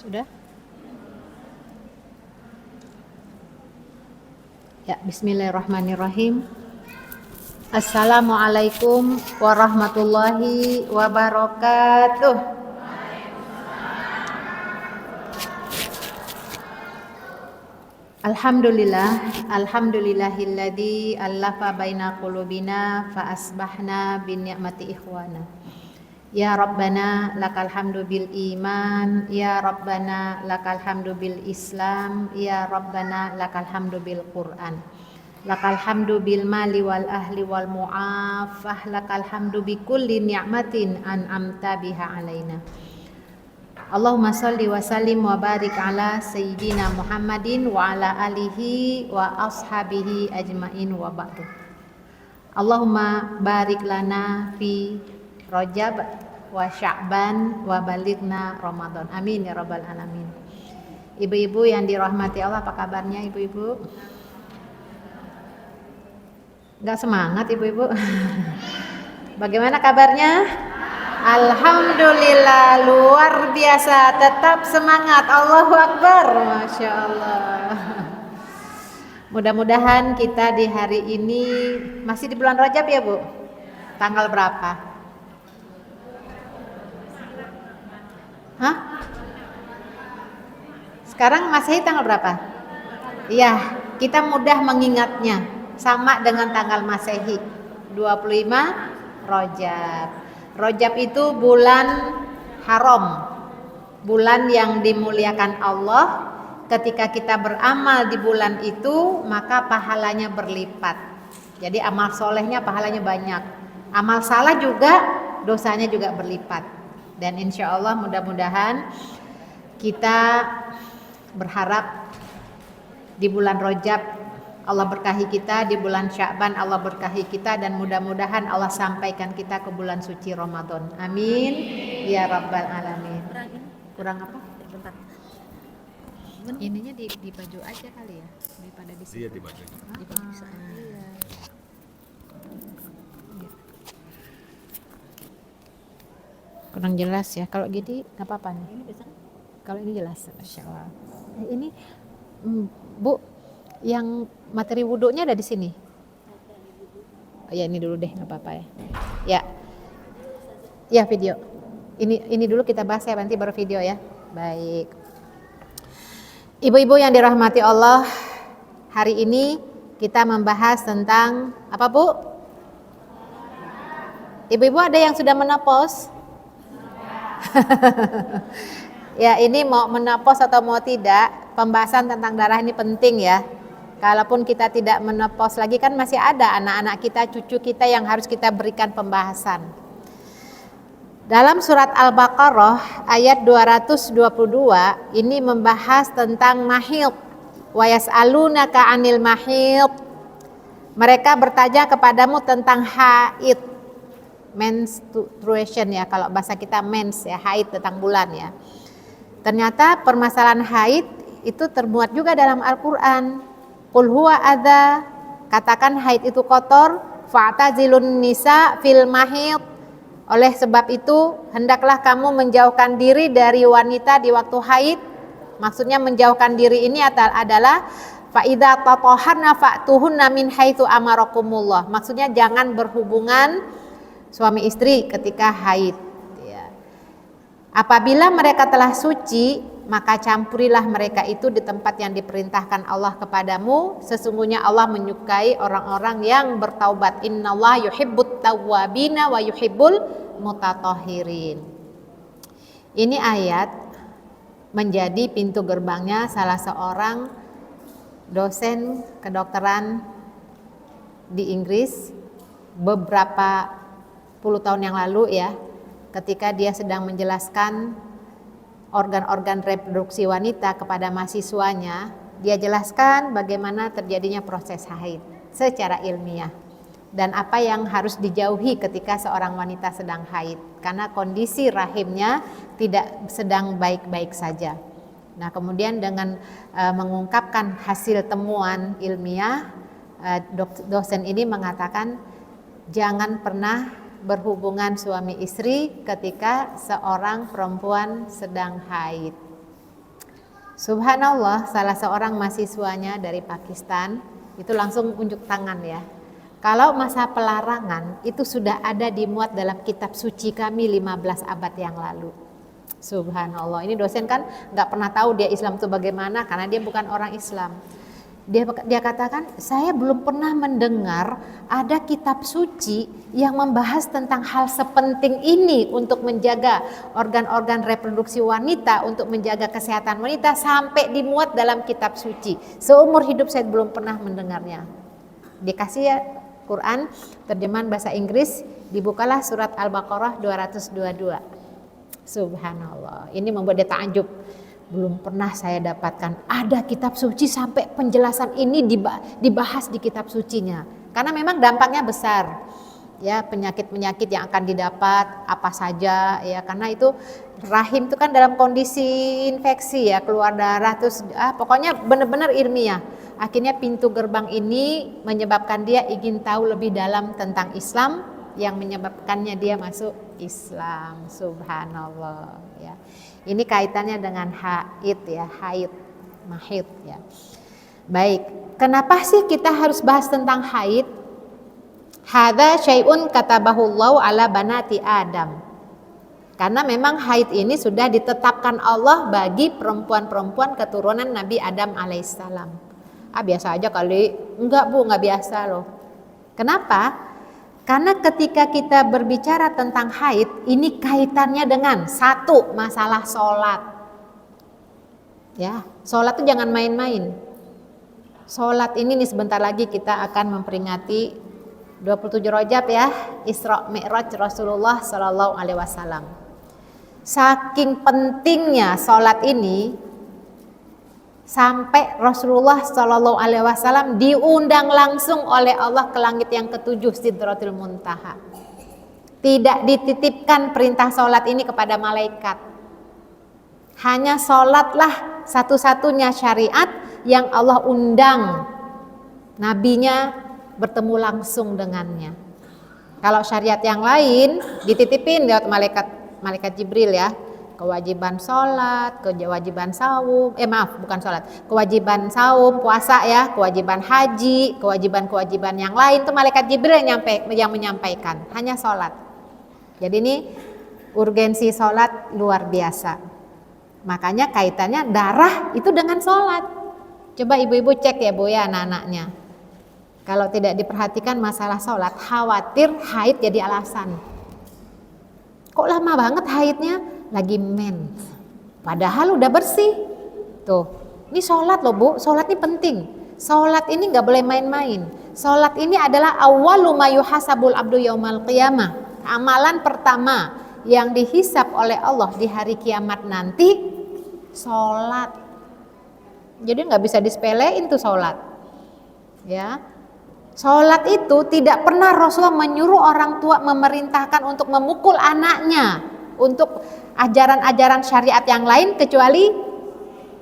Sudah? Ya, bismillahirrahmanirrahim. Assalamualaikum warahmatullahi wabarakatuh. Alhamdulillahilladzi allafa baina qulubina fa asbahna bi ni'mati ikhwana. Ya Rabbana lakal hamdu bil iman, ya Rabbana lakal hamdu bil Islam, ya Rabbana lakal hamdu bil Quran. Lakal hamdu bil mali wal ahli wal mu'afah, lakal hamdu bi kulli ni'matin an'amta biha alaina. Allahumma salli wa sallim wa barik ala sayyidina Muhammadin wa ala alihi wa ashabihi ajmain wa ba'du. Allahumma barik lana fi Rajab wa Sya'ban wa balighna Ramadan. Amin ya rabbal alamin. Ibu-ibu yang dirahmati Allah, apa kabarnya ibu-ibu? Enggak semangat ibu-ibu? Bagaimana kabarnya? Alhamdulillah, luar biasa, tetap semangat. Allahu Akbar, Masya Allah. Mudah-mudahan kita di hari ini masih di bulan Rajab ya Bu? Tanggal berapa? Hah? Sekarang Masehi tanggal berapa? Iya, kita mudah mengingatnya, sama dengan tanggal Masehi 25 Rajab. Rajab itu bulan haram, bulan yang dimuliakan Allah. Ketika kita beramal di bulan itu, maka pahalanya berlipat. Jadi amal solehnya pahalanya banyak, amal salah juga dosanya juga berlipat. Dan insya Allah mudah-mudahan kita berharap di bulan Rajab Allah berkahi kita, di bulan Sya'ban Allah berkahi kita, dan mudah-mudahan Allah sampaikan kita ke bulan suci Ramadan. Amin ya rabbal alamin. Kurang apa? Bentar. Ininya di baju aja kali ya, daripada di situ. Iya, di baju. Di baju iya. Kurang jelas ya. Kalau gini nggak apa-apa nih. Kalau ini jelas, Masya Allah. Ini Bu, yang materi wudhunya ada di sini. Oh, ya ini dulu deh, nggak apa-apa ya. Ya, ya video. Ini dulu kita bahas ya, nanti baru video ya. Baik. Ibu-ibu yang dirahmati Allah, hari ini kita membahas tentang apa Bu? Ibu-ibu ada yang sudah menopause? Ya, ini mau menopause atau mau tidak, pembahasan tentang darah ini penting ya. Kalaupun kita tidak menopause lagi, kan masih ada anak-anak kita, cucu kita yang harus kita berikan pembahasan. Dalam surat Al-Baqarah ayat 222 ini membahas tentang mahid. Wa yas'alunaka 'anil mahid. Mereka bertanya kepadamu tentang haid. Menstruation ya, kalau bahasa kita mens ya, haid tentang bulan ya. Ternyata permasalahan haid itu termuat juga dalam Al-Qur'an. Qul huwa adza, katakan haid itu kotor, fa'tazilun nisa fil mahid. Oleh sebab itu hendaklah kamu menjauhkan diri dari wanita di waktu haid. Maksudnya menjauhkan diri ini adalah fa idza tatahharna fa'tuhunna min haitsu amarakumullah. Maksudnya jangan berhubungan suami istri ketika haid ya. Apabila mereka telah suci, maka campurilah mereka itu di tempat yang diperintahkan Allah kepadamu. Sesungguhnya Allah menyukai orang-orang yang bertaubat. Innallaha yuhibbut tawwabina wa yuhibbul mutatahhirin. Ini ayat menjadi pintu gerbangnya salah seorang dosen kedokteran di Inggris beberapa puluh tahun yang lalu ya, ketika dia sedang menjelaskan organ-organ reproduksi wanita kepada mahasiswanya. Dia jelaskan bagaimana terjadinya proses haid secara ilmiah dan apa yang harus dijauhi ketika seorang wanita sedang haid, karena kondisi rahimnya tidak sedang baik-baik saja. Nah, kemudian dengan mengungkapkan hasil temuan ilmiah, dosen ini mengatakan jangan pernah berhubungan suami istri ketika seorang perempuan sedang haid. Subhanallah, salah seorang mahasiswanya dari Pakistan itu langsung unjuk tangan ya. Kalau masa pelarangan itu sudah ada dimuat dalam kitab suci kami 15 abad yang lalu. Subhanallah, ini dosen kan nggak pernah tahu dia Islam itu bagaimana karena dia bukan orang Islam. Dia katakan, saya belum pernah mendengar ada kitab suci yang membahas tentang hal sepenting ini untuk menjaga organ-organ reproduksi wanita, untuk menjaga kesehatan wanita sampai dimuat dalam kitab suci. Seumur hidup saya belum pernah mendengarnya. Dikasih ya Quran terjemahan bahasa Inggris, dibukalah surat Al-Baqarah 222. Subhanallah, ini membuat dia takjub. Belum pernah saya dapatkan ada kitab suci sampai penjelasan ini dibahas di kitab sucinya. Karena memang dampaknya besar. Ya, penyakit-penyakit yang akan didapat apa saja ya, karena itu rahim itu kan dalam kondisi infeksi ya, keluar darah terus pokoknya benar-benar ilmiah. Akhirnya pintu gerbang ini menyebabkan dia ingin tahu lebih dalam tentang Islam yang menyebabkannya dia masuk Islam. Subhanallah ya. Ini kaitannya dengan haid ya, mahid ya. Baik, kenapa sih kita harus bahas tentang haid? Hadza syai'un katabahullahu ala banati Adam. Karena memang haid ini sudah ditetapkan Allah bagi perempuan-perempuan keturunan Nabi Adam alaihissalam. Biasa aja kali. Enggak Bu, enggak biasa loh. Kenapa? Karena ketika kita berbicara tentang haid, ini kaitannya dengan satu, masalah sholat. Ya, sholat itu jangan main-main. Sholat ini nih sebentar lagi kita akan memperingati 27 Rajab ya, Isra Mi'raj Rasulullah Sallallahu Alaihi Wasallam. Saking pentingnya sholat ini, sampai Rasulullah Shallallahu Alaihi Wasallam diundang langsung oleh Allah ke langit yang ketujuh Sidratul Muntaha. Tidak dititipkan perintah sholat ini kepada malaikat. Hanya sholatlah satu-satunya syariat yang Allah undang nabinya bertemu langsung dengannya. Kalau syariat yang lain dititipin lewat malaikat Jibril ya. Kewajiban sholat, kewajiban saum, kewajiban saum, puasa ya, kewajiban haji, kewajiban yang lain itu malaikat Jibril yang menyampaikan, hanya sholat. Jadi ini urgensi sholat luar biasa. Makanya kaitannya darah itu dengan sholat. Coba ibu-ibu cek ya Bu ya anak-anaknya. Kalau tidak diperhatikan masalah sholat, khawatir haid jadi alasan. Kok lama banget haidnya? Lagi mens, padahal udah bersih. Tuh, ini sholat loh Bu, sholat ini penting. Sholat ini nggak boleh main-main. Sholat ini adalah awwalu ma yuhasabul abdu yaumal qiyamah. Amalan pertama yang dihisab oleh Allah di hari kiamat nanti, sholat. Jadi nggak bisa disepelein tuh sholat. Ya, sholat itu tidak pernah Rasulullah menyuruh orang tua memerintahkan untuk memukul anaknya untuk ajaran-ajaran syariat yang lain kecuali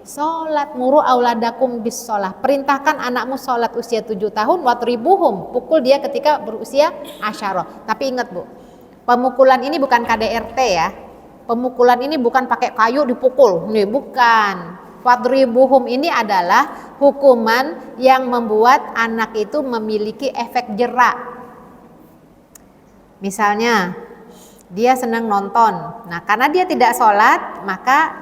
sholat. Muru auladakum bis sholat, perintahkan anakmu sholat usia 7 tahun, wadribuhum, pukul dia ketika berusia asyarah. Tapi ingat Bu, pemukulan ini bukan KDRT ya, pemukulan ini bukan pakai kayu dipukul, nih bukan. Wadribuhum ini adalah hukuman yang membuat anak itu memiliki efek jerak. Misalnya dia senang nonton, nah karena dia tidak sholat maka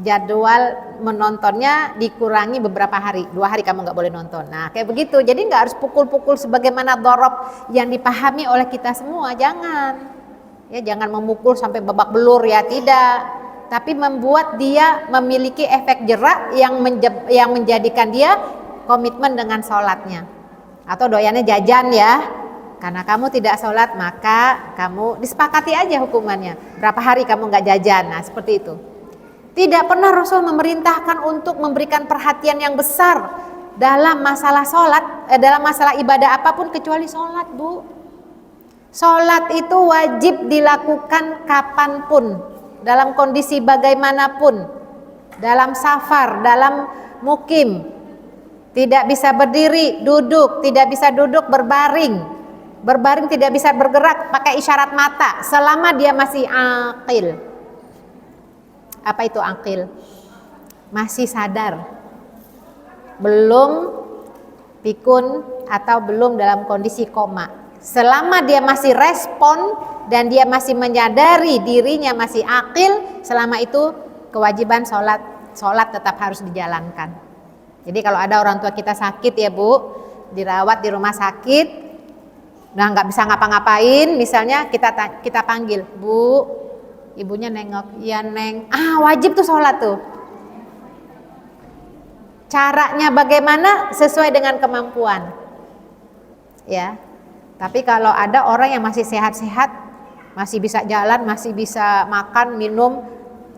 jadwal menontonnya dikurangi beberapa hari, 2 hari kamu nggak boleh nonton. Nah kayak begitu, jadi nggak harus pukul-pukul sebagaimana dhorob yang dipahami oleh kita semua, jangan ya, jangan memukul sampai babak belur ya, tidak, tapi membuat dia memiliki efek jerak yang menjadikan dia komitmen dengan sholatnya. Atau doyannya jajan ya, karena kamu tidak sholat maka kamu disepakati aja hukumannya, berapa hari kamu nggak jajan. Nah seperti itu. Tidak pernah Rasul memerintahkan untuk memberikan perhatian yang besar dalam masalah sholat, dalam masalah ibadah apapun kecuali sholat Bu. Sholat itu wajib dilakukan kapanpun, dalam kondisi bagaimanapun, dalam safar, dalam mukim. Tidak bisa berdiri, duduk, tidak bisa duduk berbaring. Berbaring tidak bisa bergerak, pakai isyarat mata selama dia masih aqil. Apa itu aqil? masih sadar, belum pikun atau belum dalam kondisi koma. Selama dia masih respon dan dia masih menyadari dirinya masih akil, selama itu kewajiban sholat tetap harus dijalankan. Jadi kalau ada orang tua kita sakit ya Bu, dirawat di rumah sakit, nah nggak bisa ngapa-ngapain, misalnya kita panggil, Bu, ibunya nengok, iya Neng, wajib tuh sholat tuh. Caranya bagaimana sesuai dengan kemampuan, ya. Tapi kalau ada orang yang masih sehat-sehat, masih bisa jalan, masih bisa makan, minum,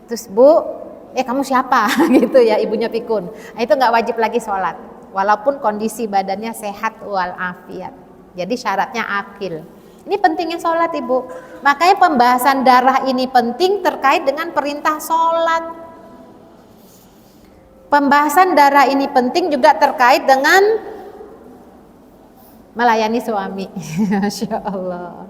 terus Bu, kamu siapa? gitu ya, ibunya pikun. Nah, itu nggak wajib lagi sholat, walaupun kondisi badannya sehat walafiat. Jadi syaratnya akil. Ini pentingnya sholat Ibu. Makanya pembahasan darah ini penting terkait dengan perintah sholat. Pembahasan darah ini penting juga terkait dengan melayani suami. Masya Allah.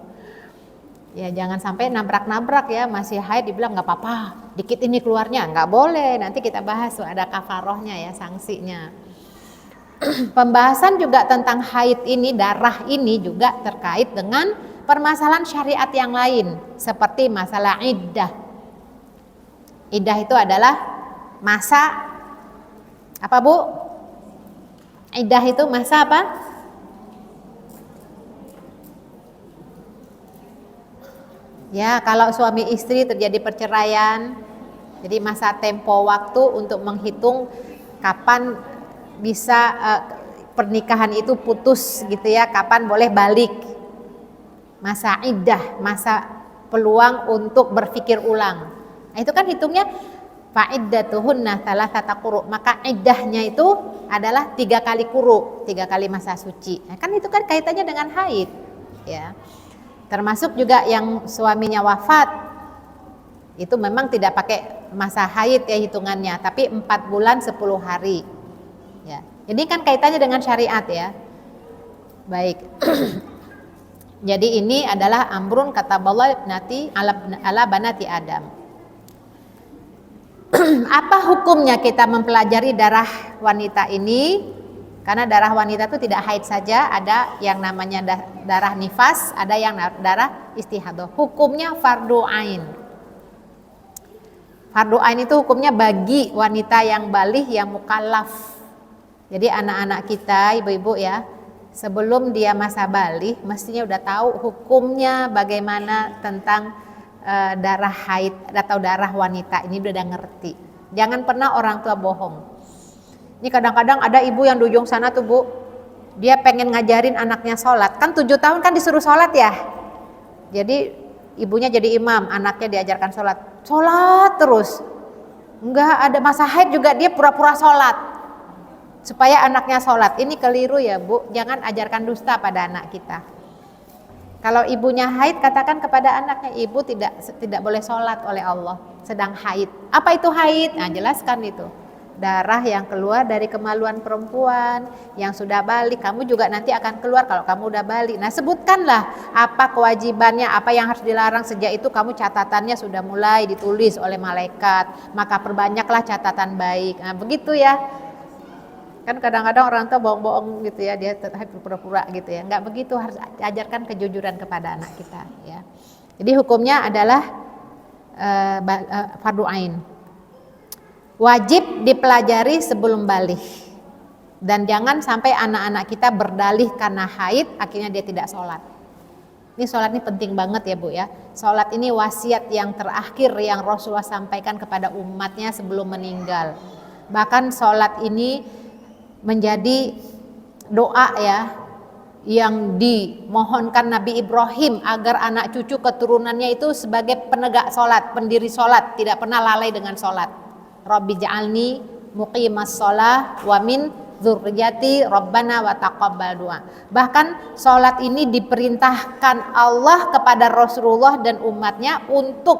Ya jangan sampai nabrak-nabrak ya, masih haid dibilang nggak apa-apa, dikit ini keluarnya, nggak boleh. Nanti kita bahas ada kafarohnya ya, sanksinya. Pembahasan juga tentang haid ini, darah ini juga terkait dengan permasalahan syariat yang lain, seperti masalah iddah. Iddah itu adalah masa apa Bu? Iddah itu masa apa? Ya, kalau suami istri terjadi perceraian, jadi masa tempo waktu untuk menghitung kapan bisa pernikahan itu putus gitu ya, kapan boleh balik. Masa iddah, masa peluang untuk berpikir ulang. Nah, itu kan hitungnya fa'iddatuhunna thalathata quru, maka iddahnya itu adalah 3 kali quru, 3 kali masa suci. Nah, kan itu kan kaitannya dengan haid, ya. Termasuk juga yang suaminya wafat, itu memang tidak pakai masa haid ya hitungannya, tapi 4 bulan 10 hari. Ya. Ini kan kaitannya dengan syariat ya. Baik. Jadi ini adalah amrun kataballah nati ala banati Adam. Apa hukumnya kita mempelajari darah wanita ini? Karena darah wanita itu tidak haid saja, ada yang namanya darah nifas, ada yang darah istihadah. Hukumnya fardu ain. Fardu ain itu hukumnya bagi wanita yang baligh yang mukallaf. Jadi anak-anak kita, ibu-ibu ya, sebelum dia masa baligh mestinya udah tahu hukumnya bagaimana tentang darah haid atau darah wanita. Ini udah ngerti. Jangan pernah orang tua bohong. Ini kadang-kadang ada ibu yang di ujung sana tuh Bu, dia pengen ngajarin anaknya sholat, kan 7 tahun kan disuruh sholat ya. Jadi ibunya jadi imam, anaknya diajarkan sholat terus. Enggak ada masa haid juga dia pura-pura sholat supaya anaknya sholat. Ini keliru ya Bu, jangan ajarkan dusta pada anak kita. Kalau ibunya haid, katakan kepada anaknya, ibu tidak boleh sholat oleh Allah sedang haid. Apa itu haid? Nah, jelaskan itu. Darah yang keluar dari kemaluan perempuan yang sudah balik, kamu juga nanti akan keluar kalau kamu udah balik. Nah, sebutkanlah apa kewajibannya, apa yang harus dilarang. Sejak itu kamu catatannya sudah mulai ditulis oleh malaikat, maka perbanyaklah catatan baik. Nah, begitu ya. Kan kadang-kadang orang tua bohong-bohong gitu ya, dia tetap pura-pura gitu ya. Enggak begitu, harus ajarkan kejujuran kepada anak kita ya. Jadi hukumnya adalah fardu ain. Wajib dipelajari sebelum baligh. Dan jangan sampai anak-anak kita berdalih karena haid akhirnya dia tidak sholat. Ini sholat ini penting banget ya Bu ya. Sholat ini wasiat yang terakhir yang Rasulullah sampaikan kepada umatnya sebelum meninggal. Bahkan sholat ini menjadi doa ya yang dimohonkan Nabi Ibrahim agar anak cucu keturunannya itu sebagai penegak sholat, pendiri sholat, tidak pernah lalai dengan sholat. Rabbi ja'alni muqimas sholah wa min dzurriyyati rabbana wa taqabbal du'a. Bahkan sholat ini diperintahkan Allah kepada Rasulullah dan umatnya untuk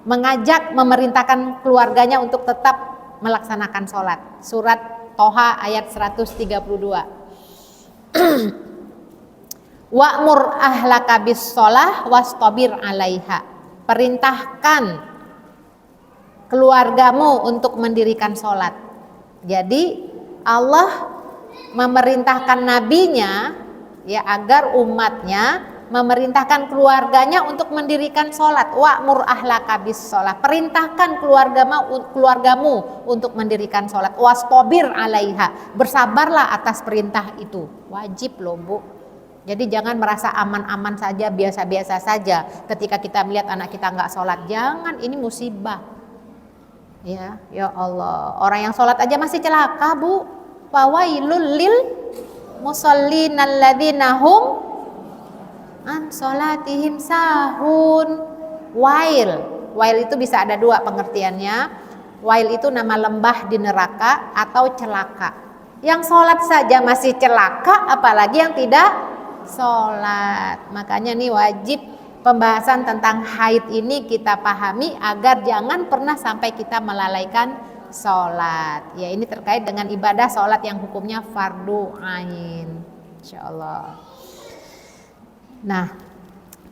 mengajak, memerintahkan keluarganya untuk tetap melaksanakan sholat. Surat Toha ayat 132. Wa'mur ahlaka bis sholah wastabir alaiha. Perintahkan keluargamu untuk mendirikan sholat. Jadi Allah memerintahkan nabinya ya agar umatnya memerintahkan keluarganya untuk mendirikan sholat. Wa'mur ahlaka bis sholat, perintahkan keluargamu untuk mendirikan sholat. Wastabir alaiha, bersabarlah atas perintah itu. Wajib loh Bu. Jadi jangan merasa aman-aman saja, biasa-biasa saja ketika kita melihat anak kita nggak sholat. Jangan, ini musibah. Ya Allah, orang yang sholat aja masih celaka Bu. Fawailul lil musallin alladzina hum an sholatihim sahun. Wail itu bisa ada dua pengertiannya. Wail itu nama lembah di neraka atau celaka. Yang sholat saja masih celaka, apalagi yang tidak sholat. Makanya nih wajib pembahasan tentang haid ini kita pahami agar jangan pernah sampai kita melalaikan sholat. Ya, ini terkait dengan ibadah sholat yang hukumnya fardu ain, insyaallah. Nah,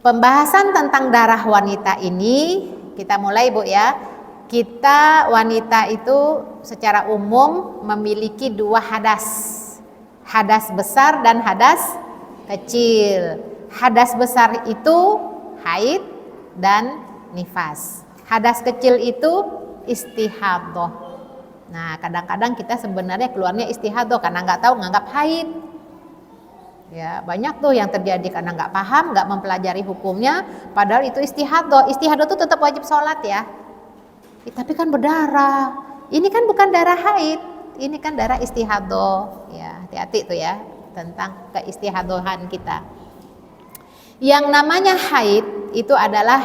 pembahasan tentang darah wanita ini kita mulai Bu ya. Kita wanita itu secara umum memiliki dua hadas. Hadas besar dan hadas kecil. Hadas besar itu haid dan nifas. Hadas kecil itu istihadah. Nah, kadang-kadang kita sebenarnya keluarnya istihadah karena nggak tahu, nganggap haid. Ya, banyak tuh yang terjadi karena nggak paham, nggak mempelajari hukumnya, padahal itu istihadah. Istihadah tuh tetap wajib sholat ya. Tapi kan berdarah. Ini kan bukan darah haid, ini kan darah istihadah. Ya, hati-hati tuh ya tentang keistihadahan kita. Yang namanya haid itu adalah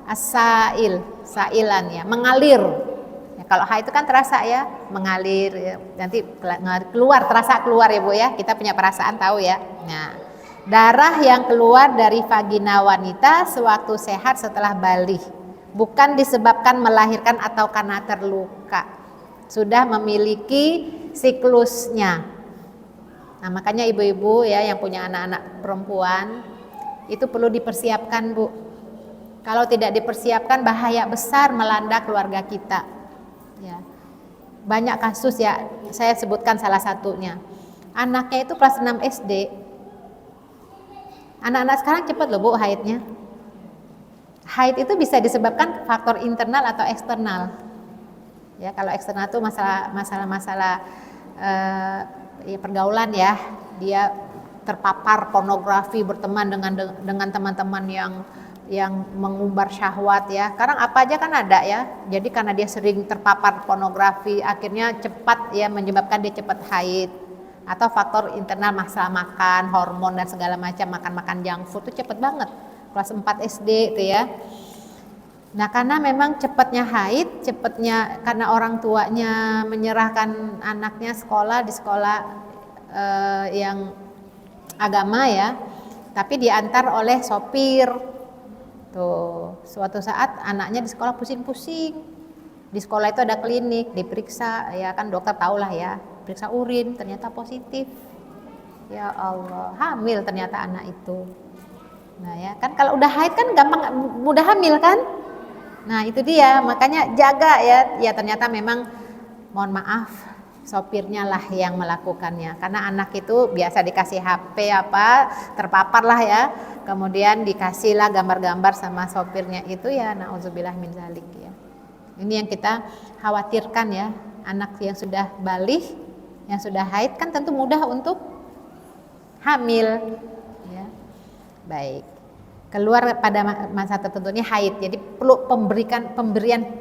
as-sail, sailan ya, mengalir. Ya, kalau haid itu kan terasa ya, mengalir ya. Nanti keluar, terasa keluar ya Bu ya. Kita punya perasaan tahu ya. Nah, darah yang keluar dari vagina wanita sewaktu sehat setelah balik, bukan disebabkan melahirkan atau karena terluka. Sudah memiliki siklusnya. Nah, makanya ibu-ibu ya yang punya anak-anak perempuan itu perlu dipersiapkan Bu. Kalau tidak dipersiapkan bahaya besar melanda keluarga kita. Ya. Banyak kasus ya, saya sebutkan salah satunya. Anaknya itu kelas 6 SD. Anak-anak sekarang cepat loh Bu haidnya. Haid itu bisa disebabkan faktor internal atau eksternal. Ya, kalau eksternal itu masalah ya pergaulan ya. Dia terpapar pornografi, berteman dengan teman-teman yang mengumbar syahwat ya. Sekarang apa aja kan ada ya. Jadi karena dia sering terpapar pornografi, akhirnya cepat ya menyebabkan dia cepat haid. Atau faktor internal masalah makan, hormon dan segala macam, makan junk food itu cepat banget. Kelas 4 SD itu ya. Nah, karena memang cepatnya haid, cepatnya karena orang tuanya menyerahkan anaknya sekolah di sekolah yang agama ya, tapi diantar oleh sopir. Tuh, suatu saat anaknya di sekolah pusing-pusing. Di sekolah itu ada klinik, diperiksa ya kan, dokter tahulah ya, periksa urin ternyata positif. Ya Allah, hamil ternyata anak itu. Nah ya kan, kalau udah haid kan gampang mudah hamil kan. Nah itu dia, makanya jaga ya ternyata memang mohon maaf sopirnya lah yang melakukannya, karena anak itu biasa dikasih HP terpapar lah ya, kemudian dikasih lah gambar-gambar sama sopirnya itu ya, nauzubillah min zalik ya. Ini yang kita khawatirkan ya, anak yang sudah balik, yang sudah haid kan tentu mudah untuk hamil ya. Baik, keluar pada masa tertentunya haid, jadi perlu pemberian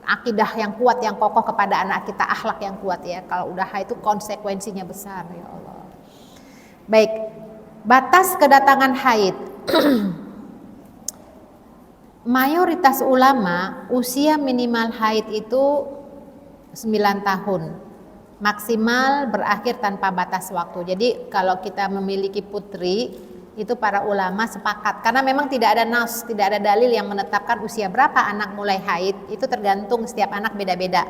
akidah yang kuat, yang kokoh kepada anak kita, akhlak yang kuat ya. Kalau udah haid itu konsekuensinya besar ya Allah. Baik, batas kedatangan haid. Mayoritas ulama usia minimal haid itu 9 tahun. Maksimal berakhir tanpa batas waktu. Jadi kalau kita memiliki putri, itu para ulama sepakat, karena memang tidak ada nas, tidak ada dalil yang menetapkan usia berapa anak mulai haid, itu tergantung setiap anak beda-beda.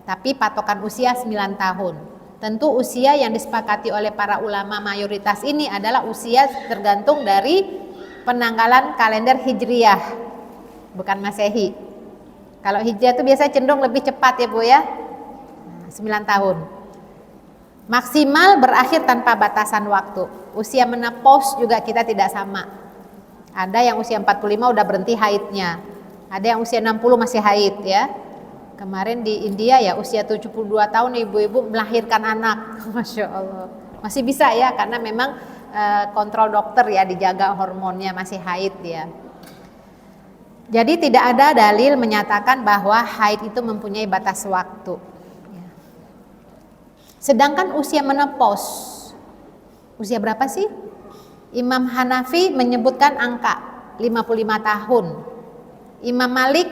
Tapi patokan usia 9 tahun. Tentu usia yang disepakati oleh para ulama mayoritas ini adalah usia tergantung dari penanggalan kalender Hijriyah, bukan Masehi. Kalau hijrah itu biasanya cenderung lebih cepat ya Bu ya. 9 tahun. Maksimal berakhir tanpa batasan waktu. Usia menopause juga kita tidak sama. Ada yang usia 45 udah berhenti haidnya. Ada yang usia 60 masih haid ya. Kemarin di India ya usia 72 tahun ibu-ibu melahirkan anak. Masya Allah. Masih bisa ya karena memang kontrol dokter ya, dijaga hormonnya, masih haid ya. Jadi tidak ada dalil menyatakan bahwa haid itu mempunyai batas waktu. Sedangkan usia menopause, usia berapa sih? Imam Hanafi menyebutkan angka 55 tahun, Imam Malik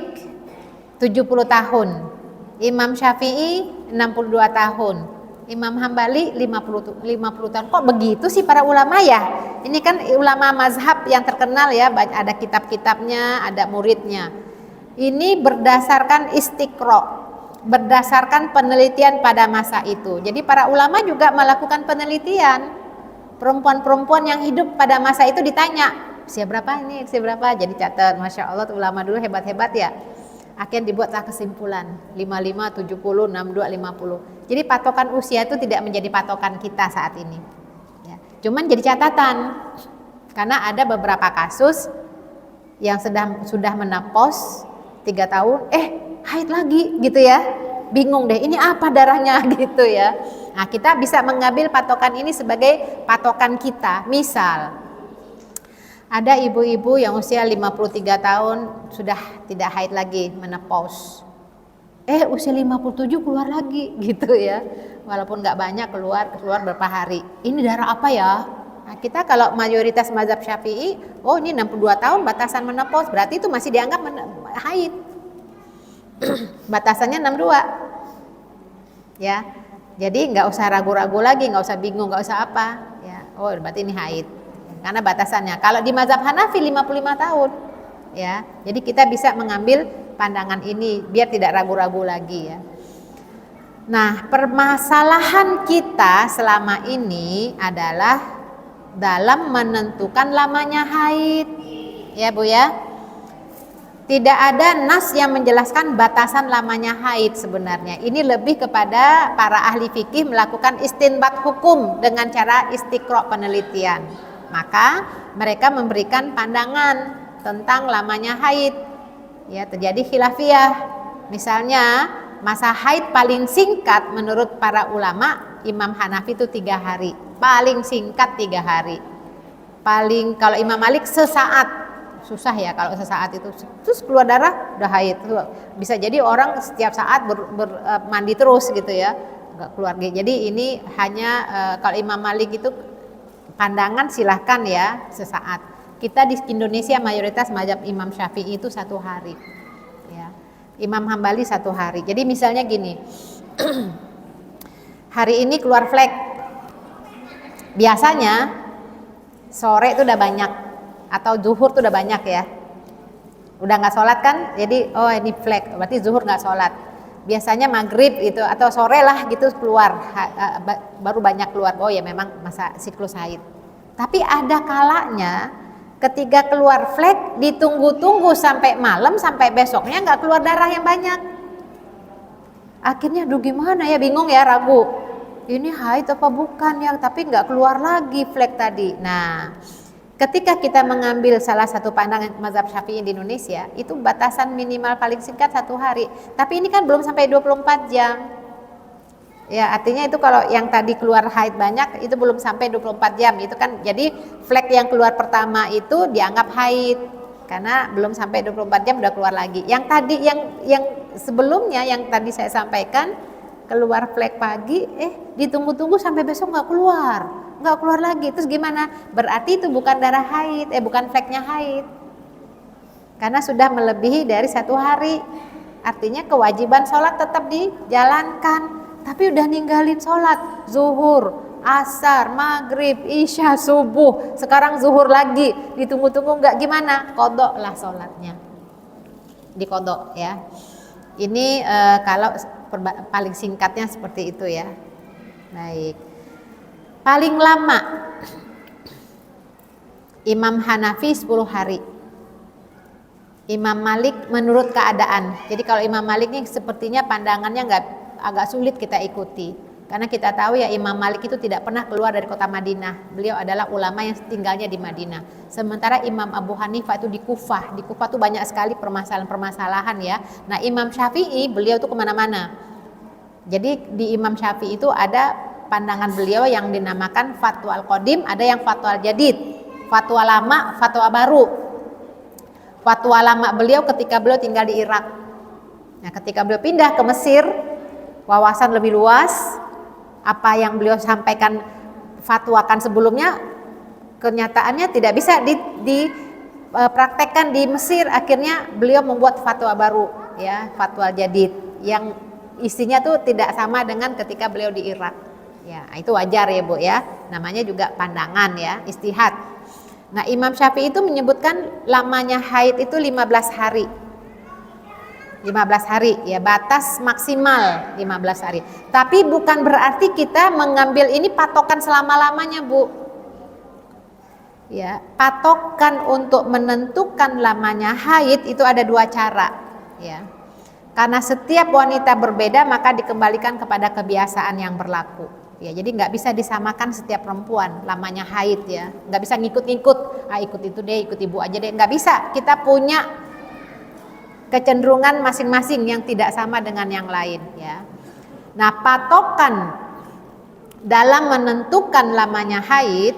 70 tahun, Imam Syafi'i 62 tahun, Imam Hambali 50 tahun. Kok begitu sih para ulama ya? Ini kan ulama mazhab yang terkenal ya, ada kitab-kitabnya, ada muridnya. Ini berdasarkan istiqra, berdasarkan penelitian pada masa itu. Jadi para ulama juga melakukan penelitian. Perempuan-perempuan yang hidup pada masa itu ditanya, usia berapa ini, usia berapa? Jadi catat, Masya Allah ulama dulu hebat-hebat ya. Akhirnya dibuatlah kesimpulan 55, 70, 62, 50. Jadi patokan usia itu tidak menjadi patokan kita saat ini ya. Cuman jadi catatan, karena ada beberapa kasus yang sudah menopause 3 tahun, haid lagi gitu ya. Bingung deh, ini apa darahnya gitu ya. Nah, kita bisa mengambil patokan ini sebagai patokan kita. Misal ada ibu-ibu yang usia 53 tahun sudah tidak haid lagi, menopause. Usia 57 keluar lagi gitu ya. Walaupun nggak banyak, keluar berapa hari. Ini darah apa ya? Nah, kita kalau mayoritas mazhab Syafi'i, ini 62 tahun batasan menopause, berarti itu masih dianggap haid. Batasannya 62. Ya. Jadi nggak usah ragu-ragu lagi, nggak usah bingung, nggak usah apa. Ya, berarti ini haid. Karena batasannya. Kalau di mazhab Hanafi 55 tahun. Ya, jadi kita bisa mengambil pandangan ini biar tidak ragu-ragu lagi ya. Nah, permasalahan kita selama ini adalah dalam menentukan lamanya haid. Ya, Bu ya. Tidak ada nas yang menjelaskan batasan lamanya haid sebenarnya. Ini lebih kepada para ahli fikih melakukan istinbat hukum dengan cara istiqra penelitian. Maka mereka memberikan pandangan tentang lamanya haid. Ya, terjadi khilafiyah. Misalnya masa haid paling singkat menurut para ulama Imam Hanafi itu 3 hari. Paling singkat 3 hari. Paling kalau Imam Malik sesaat. Susah ya kalau sesaat itu, terus keluar darah udah haid. Bisa jadi orang setiap saat mandi terus gitu ya, nggak keluar. Jadi ini hanya kalau Imam Malik itu pandangan silahkan ya sesaat. Kita di Indonesia mayoritas mazhab Imam Syafi'i itu 1 hari ya. Imam Hambali 1 hari. Jadi misalnya gini, hari ini keluar flek, biasanya sore itu udah banyak atau zuhur tuh udah banyak ya, udah nggak sholat kan, jadi ini flek berarti zuhur nggak sholat. Biasanya maghrib itu atau sore lah gitu keluar, baru banyak keluar, ya memang masa siklus haid. Tapi ada kalanya ketika keluar flek ditunggu-tunggu sampai malam, sampai besoknya nggak keluar darah yang banyak. Akhirnya gimana ya, bingung ya, ragu ini haid apa bukan ya, tapi nggak keluar lagi flek tadi. Nah, ketika kita mengambil salah satu pandangan mazhab Syafi'i di Indonesia, itu batasan minimal paling singkat 1 hari. Tapi ini kan belum sampai 24 jam. Ya, artinya itu kalau yang tadi keluar haid banyak itu belum sampai 24 jam. Itu kan jadi flek yang keluar pertama itu dianggap haid karena belum sampai 24 jam udah keluar lagi. Yang tadi yang sebelumnya yang tadi saya sampaikan, keluar flek pagi ditunggu-tunggu sampai besok nggak keluar lagi, terus gimana? Berarti itu bukan darah haid, bukan fleknya haid, karena sudah melebihi dari 1 hari. Artinya kewajiban sholat tetap dijalankan, tapi udah ninggalin sholat zuhur, asar, maghrib, isya, subuh, sekarang zuhur lagi, ditunggu-tunggu nggak, gimana? Qodok lah sholatnya, dikodok ya. Ini kalau paling singkatnya seperti itu ya. Baik. Paling lama Imam Hanafi 10 hari. Imam Malik menurut keadaan. Jadi kalau Imam Malik ini sepertinya pandangannya agak sulit kita ikuti. Karena kita tahu ya Imam Malik itu tidak pernah keluar dari kota Madinah. Beliau adalah ulama yang tinggalnya di Madinah. Sementara Imam Abu Hanifah itu di Kufah. Di Kufah tuh banyak sekali permasalahan-permasalahan ya. Nah Imam Syafi'i beliau tuh kemana-mana. Jadi di Imam Syafi'i itu ada pandangan beliau yang dinamakan fatwa al-qadim, ada yang fatwa al-jadid. Fatwa lama, fatwa baru. Fatwa lama beliau ketika beliau tinggal di Irak. Nah, ketika beliau pindah ke Mesir, wawasan lebih luas, apa yang beliau sampaikan fatwakan sebelumnya kenyataannya tidak bisa dipraktekkan di Mesir. Akhirnya beliau membuat fatwa baru, ya, fatwa jadid yang isinya tuh tidak sama dengan ketika beliau di Irak. Ya, itu wajar ya Bu ya. Namanya juga pandangan ya, istihad. Nah, Imam Syafi'i itu menyebutkan lamanya haid itu 15 hari. 15 hari ya, batas maksimal 15 hari. Tapi bukan berarti kita mengambil ini patokan selama-lamanya, Bu. Ya, patokan untuk menentukan lamanya haid itu ada dua cara, ya. Karena setiap wanita berbeda, maka dikembalikan kepada kebiasaan yang berlaku. Ya, jadi nggak bisa disamakan setiap perempuan lamanya haid ya, nggak bisa ngikut-ngikut, ikut itu deh, ikut ibu aja deh, nggak bisa. Kita punya kecenderungan masing-masing yang tidak sama dengan yang lain ya. Nah, patokan dalam menentukan lamanya haid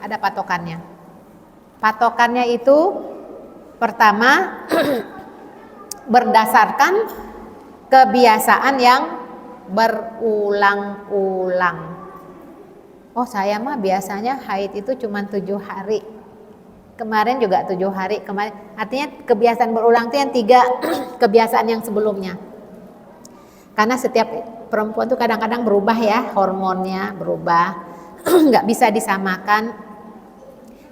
ada patokannya. Patokannya itu pertama berdasarkan kebiasaan yang berulang-ulang. Oh, saya mah biasanya haid itu cuma 7 hari. Kemarin juga 7 hari. Kemarin artinya kebiasaan berulang itu yang 3 kebiasaan yang sebelumnya. Karena setiap perempuan tuh kadang-kadang berubah ya, hormonnya berubah. Nggak bisa disamakan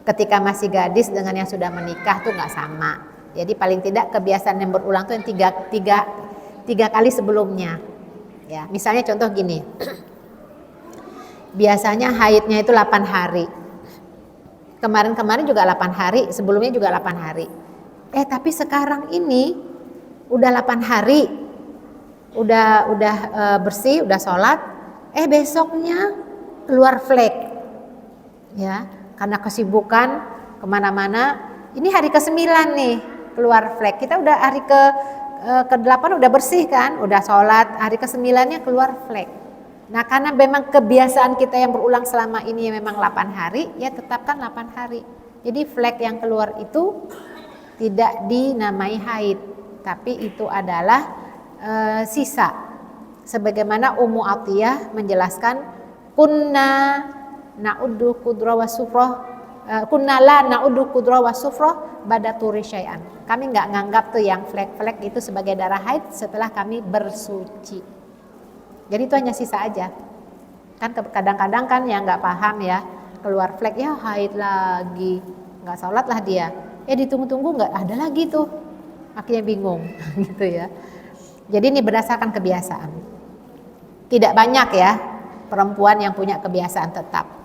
ketika masih gadis dengan yang sudah menikah tuh nggak sama. Jadi paling tidak kebiasaan yang berulang tuh yang 3 kali sebelumnya. Ya, misalnya contoh gini, biasanya haidnya itu 8 hari, kemarin juga 8 hari, sebelumnya juga 8 hari. Tapi sekarang ini udah 8 hari, udah bersih, udah sholat, besoknya keluar flek, ya, karena kesibukan kemana-mana. Ini hari ke-9 nih keluar flek, kita udah hari ke-8 udah bersih kan, udah sholat, hari ke-9-nya keluar flek. Nah, karena memang kebiasaan kita yang berulang selama ini memang 8 hari, ya tetapkan 8 hari. Jadi flek yang keluar itu tidak dinamai haid, tapi itu adalah sisa. Sebagaimana Ummu Atiyah menjelaskan, kunna na'uddu qudra wa sufrah, kunna la na'uddu qudra wa sufrah bada turi syai'an. Kami nggak nganggap tuh yang flek-flek itu sebagai darah haid setelah kami bersuci. Jadi itu hanya sisa aja. Kan kadang-kadang kan yang nggak paham ya, keluar flek ya haid lagi, nggak sholat lah dia. Ditunggu-tunggu nggak ada lagi tuh, akhirnya bingung gitu ya. Jadi ini berdasarkan kebiasaan. Tidak banyak ya perempuan yang punya kebiasaan tetap.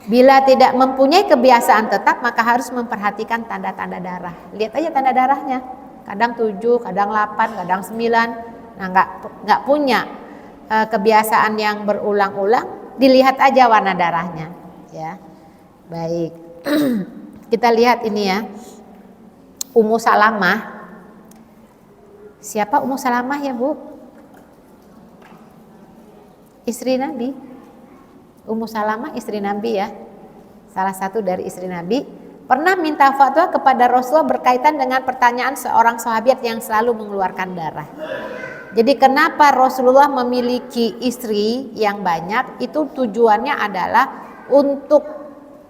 Bila tidak mempunyai kebiasaan tetap, maka harus memperhatikan tanda-tanda darah. Lihat aja tanda darahnya. Kadang 7, kadang 8, kadang 9. Nah, nggak punya kebiasaan yang berulang-ulang, dilihat aja warna darahnya. Ya, baik. Kita lihat ini ya, Ummu Salamah. Siapa Ummu Salamah ya Bu? Istri Nabi. Ummu Salamah istri Nabi ya, salah satu dari istri Nabi, pernah minta fatwa kepada Rasulullah berkaitan dengan pertanyaan seorang sahabat yang selalu mengeluarkan darah. Jadi kenapa Rasulullah memiliki istri yang banyak, itu tujuannya adalah untuk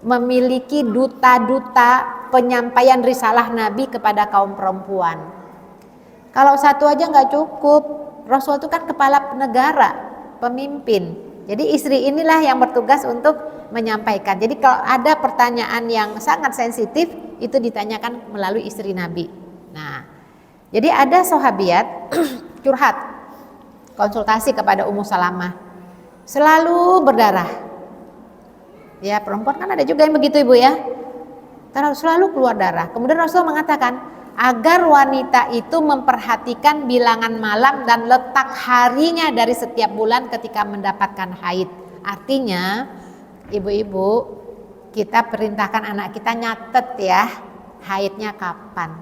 memiliki duta-duta penyampaian risalah Nabi kepada kaum perempuan. Kalau satu aja nggak cukup, Rasul itu kan kepala negara, pemimpin. Jadi istri inilah yang bertugas untuk menyampaikan. Jadi kalau ada pertanyaan yang sangat sensitif, itu ditanyakan melalui istri Nabi. Nah, jadi ada sahabiat curhat, konsultasi kepada Ummu Salamah, selalu berdarah. Ya, perempuan kan ada juga yang begitu Ibu ya. terus selalu keluar darah. Kemudian Rasulullah mengatakan agar wanita itu memperhatikan bilangan malam dan letak harinya dari setiap bulan ketika mendapatkan haid. Artinya ibu-ibu, kita perintahkan anak kita nyatet ya haidnya kapan.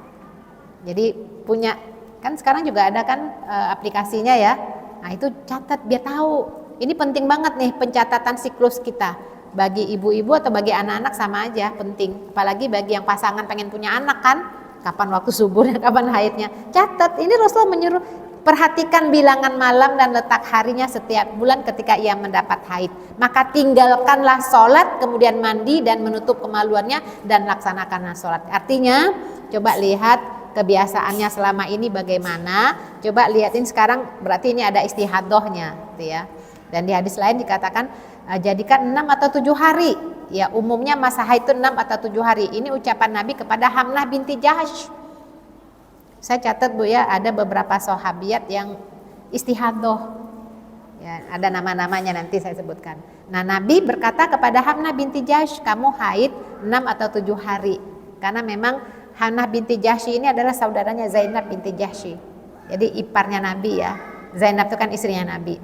Jadi punya, kan sekarang juga ada kan aplikasinya ya. Nah itu catat biar tahu. Ini penting banget nih pencatatan siklus kita. Bagi ibu-ibu atau bagi anak-anak sama aja penting. Apalagi bagi yang pasangan pengen punya anak kan, kapan waktu subuhnya, kapan haidnya. Catat, ini Rasulullah menyuruh perhatikan bilangan malam dan letak harinya setiap bulan ketika ia mendapat haid. Maka tinggalkanlah sholat, kemudian mandi dan menutup kemaluannya dan laksanakanlah sholat. Artinya coba lihat kebiasaannya selama ini bagaimana. Coba lihatin sekarang, berarti ini ada istihadohnya gitu ya. Dan di hadis lain dikatakan jadikan 6 atau 7 hari. Ya umumnya masa haid itu 6 atau 7 hari. Ini ucapan Nabi kepada Hamnah binti Jahash. Saya catat Bu ya, ada beberapa sahabiat yang istihadoh. Ya, ada nama-namanya nanti saya sebutkan. Nah Nabi berkata kepada Hamnah binti Jahash, kamu haid 6 atau 7 hari. Karena memang Hamnah binti Jahsy ini adalah saudaranya Zainab binti Jahsy. Jadi iparnya Nabi ya. Zainab itu kan istrinya Nabi.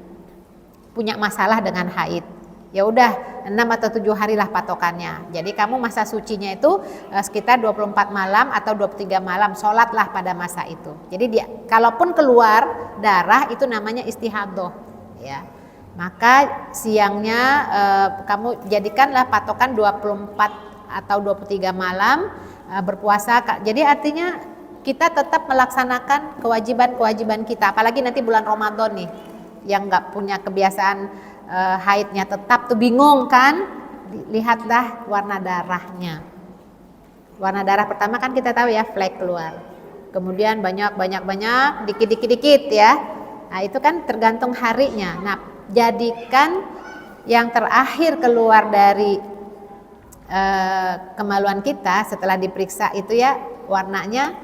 Punya masalah dengan haid. Ya udah 6 atau 7 hari lah patokannya. Jadi kamu masa sucinya itu sekitar 24 malam atau 23 malam, sholatlah pada masa itu. Jadi dia kalaupun keluar darah itu namanya istihadoh ya. Maka siangnya kamu jadikanlah patokan 24 atau 23 malam berpuasa. Jadi artinya kita tetap melaksanakan kewajiban-kewajiban kita. Apalagi nanti bulan Ramadan nih, yang nggak punya kebiasaan haidnya tetap tuh bingung kan, lihatlah warna darahnya. Warna darah pertama kan kita tahu ya, flek keluar, kemudian banyak dikit ya. Nah itu kan tergantung harinya. Nah jadikan yang terakhir keluar dari kemaluan kita setelah diperiksa itu ya warnanya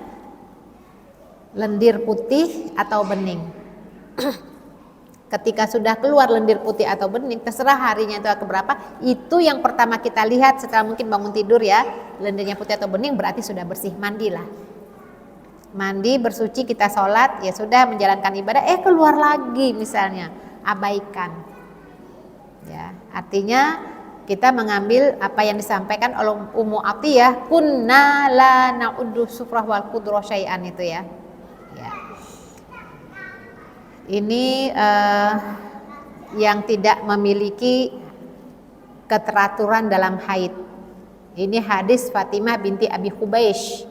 lendir putih atau bening. Ketika sudah keluar lendir putih atau bening, terserah harinya itu keberapa, itu yang pertama kita lihat setelah mungkin bangun tidur ya, lendirnya putih atau bening berarti sudah bersih, mandilah. Mandi, bersuci, kita sholat, ya sudah menjalankan ibadah, keluar lagi misalnya, abaikan. Ya, artinya kita mengambil apa yang disampaikan oleh Ummu Atiyah, kunna la na'uddu sufrah wal qudra syai'an itu ya. Ini yang tidak memiliki keteraturan dalam haid. Ini hadis Fatimah binti Abi Hubeish.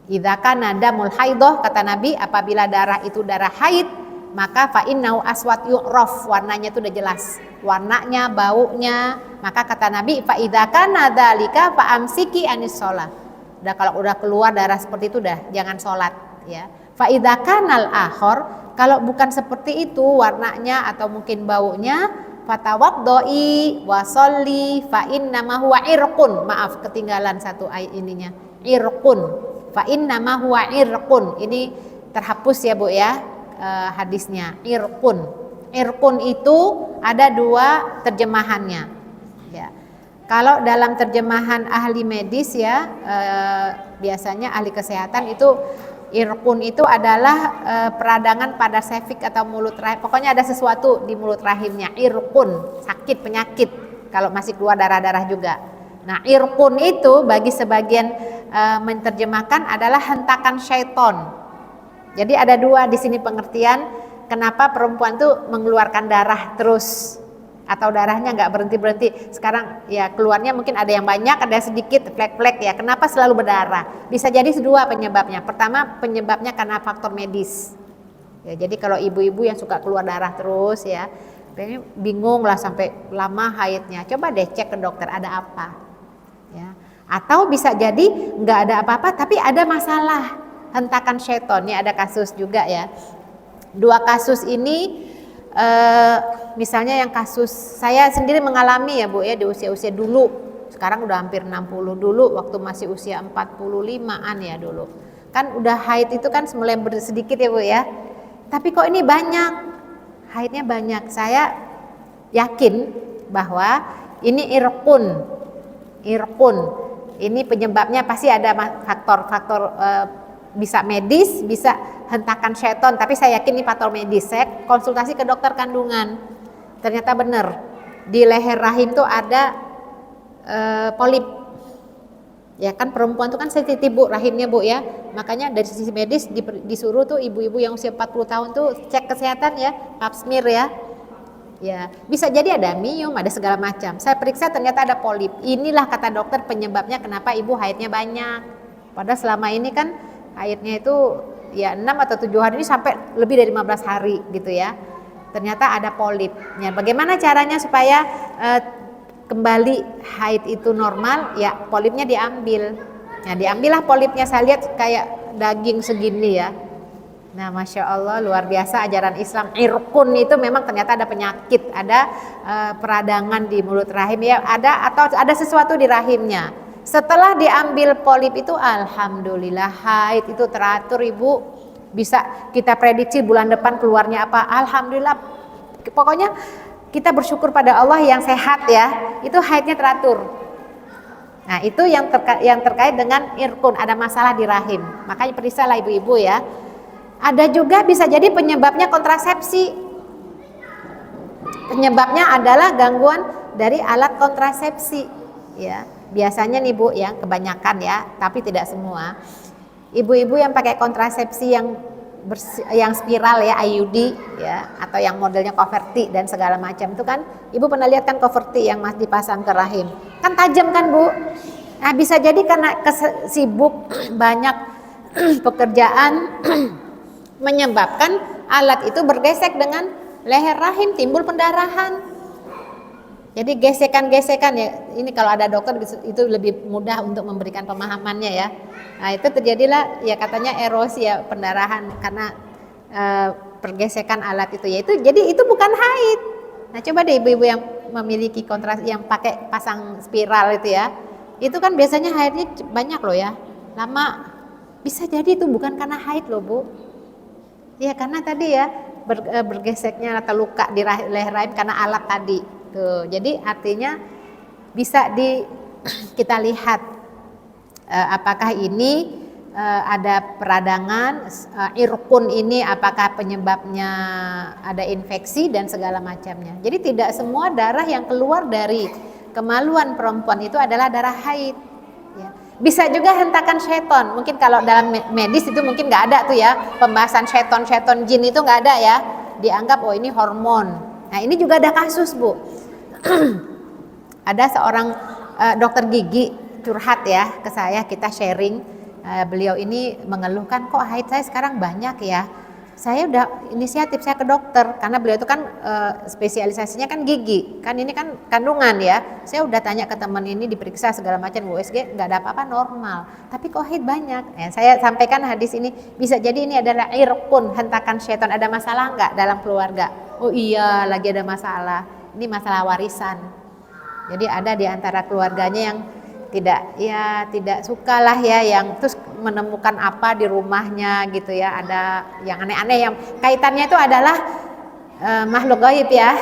Idza kana damul haidah, kata Nabi, apabila darah itu darah haid, maka fa innahu aswad yu'raf, warnanya itu udah jelas. Warnanya, baunya, maka kata Nabi fa idza kana dzalika fa amsiki anis shalah. Udah kalau udah keluar darah seperti itu udah jangan sholat ya. Fa idza kanal akhor, kalau bukan seperti itu warnanya atau mungkin baunya, fatawaddoi wa sholli fa innama huwa irqun. Maaf ketinggalan satu ayat ininya. Irqun. Fa innama huwa irqun. Ini terhapus ya Bu ya hadisnya. Irqun. Irqun itu ada 2 terjemahannya. Ya. Kalau dalam terjemahan ahli medis ya biasanya ahli kesehatan itu irqun itu adalah peradangan pada sefik atau mulut rahim. Pokoknya ada sesuatu di mulut rahimnya. Irqun, sakit, penyakit. Kalau masih keluar darah-darah juga. Nah, irqun itu bagi sebagian menerjemahkan adalah hentakan syaiton. Jadi ada 2 di sini pengertian kenapa perempuan tuh mengeluarkan darah terus atau darahnya nggak berhenti-berhenti. Sekarang ya keluarnya mungkin ada yang banyak, ada yang sedikit, flek-flek ya. Kenapa selalu berdarah? Bisa jadi 2 penyebabnya. Pertama penyebabnya karena faktor medis. Ya, jadi kalau ibu-ibu yang suka keluar darah terus ya, bingung lah sampai lama haidnya. Coba deh cek ke dokter ada apa. Ya. Atau bisa jadi nggak ada apa-apa tapi ada masalah hentakan syaiton. Ini ada kasus juga ya. 2 kasus ini misalnya yang kasus saya sendiri mengalami ya Bu ya di usia-usia dulu, sekarang udah hampir 60, dulu waktu masih usia 45-an ya dulu kan udah haid itu kan mulai sedikit ya Bu ya, tapi kok ini banyak haidnya banyak. Saya yakin bahwa ini irqun ini penyebabnya pasti ada faktor-faktor bisa medis, bisa hentakan seton, tapi saya yakin ini faktor medis. Saya konsultasi ke dokter kandungan, ternyata benar di leher rahim tuh ada polip. Ya kan perempuan tuh kan sensitif Bu rahimnya Bu ya. Makanya dari sisi medis disuruh tuh ibu-ibu yang usia 40 tahun tuh cek kesehatan ya, pap smear ya. Ya, bisa jadi ada miom, ada segala macam. Saya periksa ternyata ada polip. Inilah kata dokter penyebabnya kenapa ibu haidnya banyak. Padahal selama ini kan haidnya itu ya 6 atau 7 hari ini sampai lebih dari 15 hari gitu ya. Ternyata ada polipnya. Bagaimana caranya supaya kembali haid itu normal? Ya polipnya diambil. Nah diambillah polipnya, saya lihat kayak daging segini ya. Nah Masya Allah luar biasa ajaran Islam. Irkun itu memang ternyata ada penyakit, ada peradangan di mulut rahim ya, atau ada sesuatu di rahimnya. Setelah diambil polip itu alhamdulillah haid itu teratur ibu. Bisa kita prediksi bulan depan keluarnya apa, alhamdulillah. Pokoknya kita bersyukur pada Allah yang sehat ya, itu haidnya teratur. Nah itu yang terkait dengan irkun, ada masalah di rahim. Makanya periksalah ibu-ibu ya. Ada juga bisa jadi penyebabnya kontrasepsi. Penyebabnya adalah gangguan dari alat kontrasepsi ya. Biasanya nih Bu ya, kebanyakan ya, tapi tidak semua. Ibu-ibu yang pakai kontrasepsi yang spiral ya, IUD ya, atau yang modelnya Coverty dan segala macam itu kan, ibu pernah lihat kan Coverty yang masih dipasang ke rahim, kan tajam kan Bu. Nah bisa jadi karena sibuk banyak pekerjaan menyebabkan alat itu bergesek dengan leher rahim, timbul pendarahan. Jadi gesekan-gesekan ya, ini kalau ada dokter itu lebih mudah untuk memberikan pemahamannya ya. Nah itu terjadilah ya katanya erosi ya, pendarahan karena pergesekan alat itu ya. Jadi itu bukan haid. Nah coba deh ibu-ibu yang memiliki yang pakai pasang spiral itu ya, itu kan biasanya haidnya banyak loh ya, lama. Bisa jadi itu bukan karena haid loh Bu. Ya karena tadi ya bergeseknya atau luka di leher rahim karena alat tadi. Tuh, jadi artinya bisa kita lihat apakah ini ada peradangan, irkun ini apakah penyebabnya ada infeksi dan segala macamnya. Jadi tidak semua darah yang keluar dari kemaluan perempuan itu adalah darah haid. Ya. Bisa juga hentakan seton. Mungkin kalau dalam medis itu mungkin nggak ada tuh ya pembahasan seton jin itu nggak ada ya. Dianggap oh ini hormon. Nah ini juga ada kasus Bu. Ada seorang dokter gigi curhat ya ke saya, kita sharing. Beliau ini mengeluhkan kok haid saya sekarang banyak ya. Saya udah inisiatif saya ke dokter karena beliau itu kan spesialisasinya kan gigi, kan ini kan kandungan ya. Saya udah tanya ke teman ini, diperiksa segala macam USG nggak ada apa-apa, normal. Tapi kok haid banyak? Saya sampaikan hadis ini, bisa jadi ini adalah irkun, hentakan syaitan. Ada masalah nggak dalam keluarga? Oh iya lagi ada masalah. Ini masalah warisan. Jadi ada di antara keluarganya yang tidak suka lah ya, yang terus menemukan apa di rumahnya gitu ya, ada yang aneh-aneh yang kaitannya itu adalah makhluk gaib ya.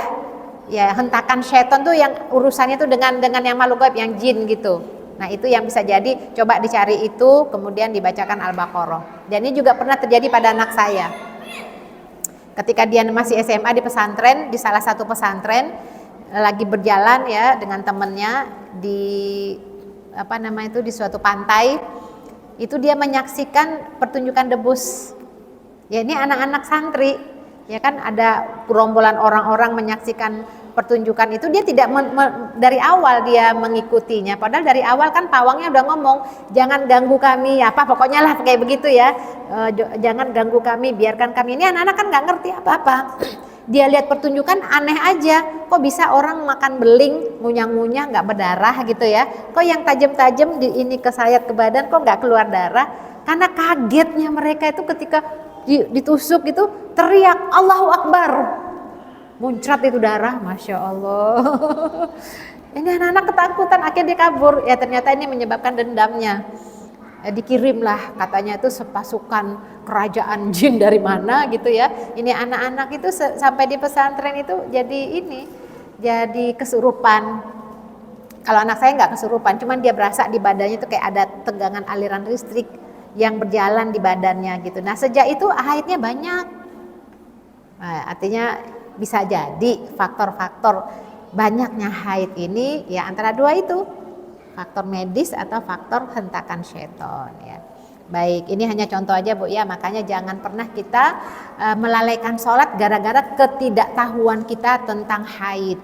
Ya hentakan setan tuh yang urusannya tuh dengan yang makhluk gaib, yang jin gitu. Nah itu yang bisa jadi, coba dicari itu kemudian dibacakan Al-Baqarah. Dan ini juga pernah terjadi pada anak saya. Ketika dia masih SMA di pesantren, di salah satu pesantren, lagi berjalan ya dengan temennya di di suatu pantai, itu dia menyaksikan pertunjukan debus. Ya ini anak-anak santri, ya kan ada gerombolan orang-orang menyaksikan pertunjukan itu, dia tidak dari awal dia mengikutinya, padahal dari awal kan pawangnya udah ngomong jangan ganggu kami, apa pokoknya lah kayak begitu ya, jangan ganggu kami, biarkan kami. Ini anak-anak kan nggak ngerti apa-apa. Dia lihat pertunjukan aneh aja, kok bisa orang makan beling ngunyah-ngunyah nggak berdarah gitu ya, kok yang tajam-tajam ini kesayat ke badan kok nggak keluar darah. Karena kagetnya mereka itu ketika ditusuk itu teriak Allahu Akbar, muncrat itu darah, Masya Allah. Ini anak-anak ketakutan, akhirnya dia kabur. Ya ternyata ini menyebabkan dendamnya. Dikirimlah katanya itu sepasukan kerajaan jin dari mana gitu ya. Ini anak-anak itu sampai di pesantren itu jadi kesurupan. Kalau anak saya nggak kesurupan, cuman dia berasa di badannya itu kayak ada tegangan aliran listrik yang berjalan di badannya gitu. Nah sejak itu haidnya banyak. Nah, artinya bisa jadi faktor-faktor banyaknya haid ini ya antara dua itu, faktor medis atau faktor hentakan syaitan ya. Baik, ini hanya contoh aja Bu ya, makanya jangan pernah kita melalaikan sholat gara-gara ketidaktahuan kita tentang haid.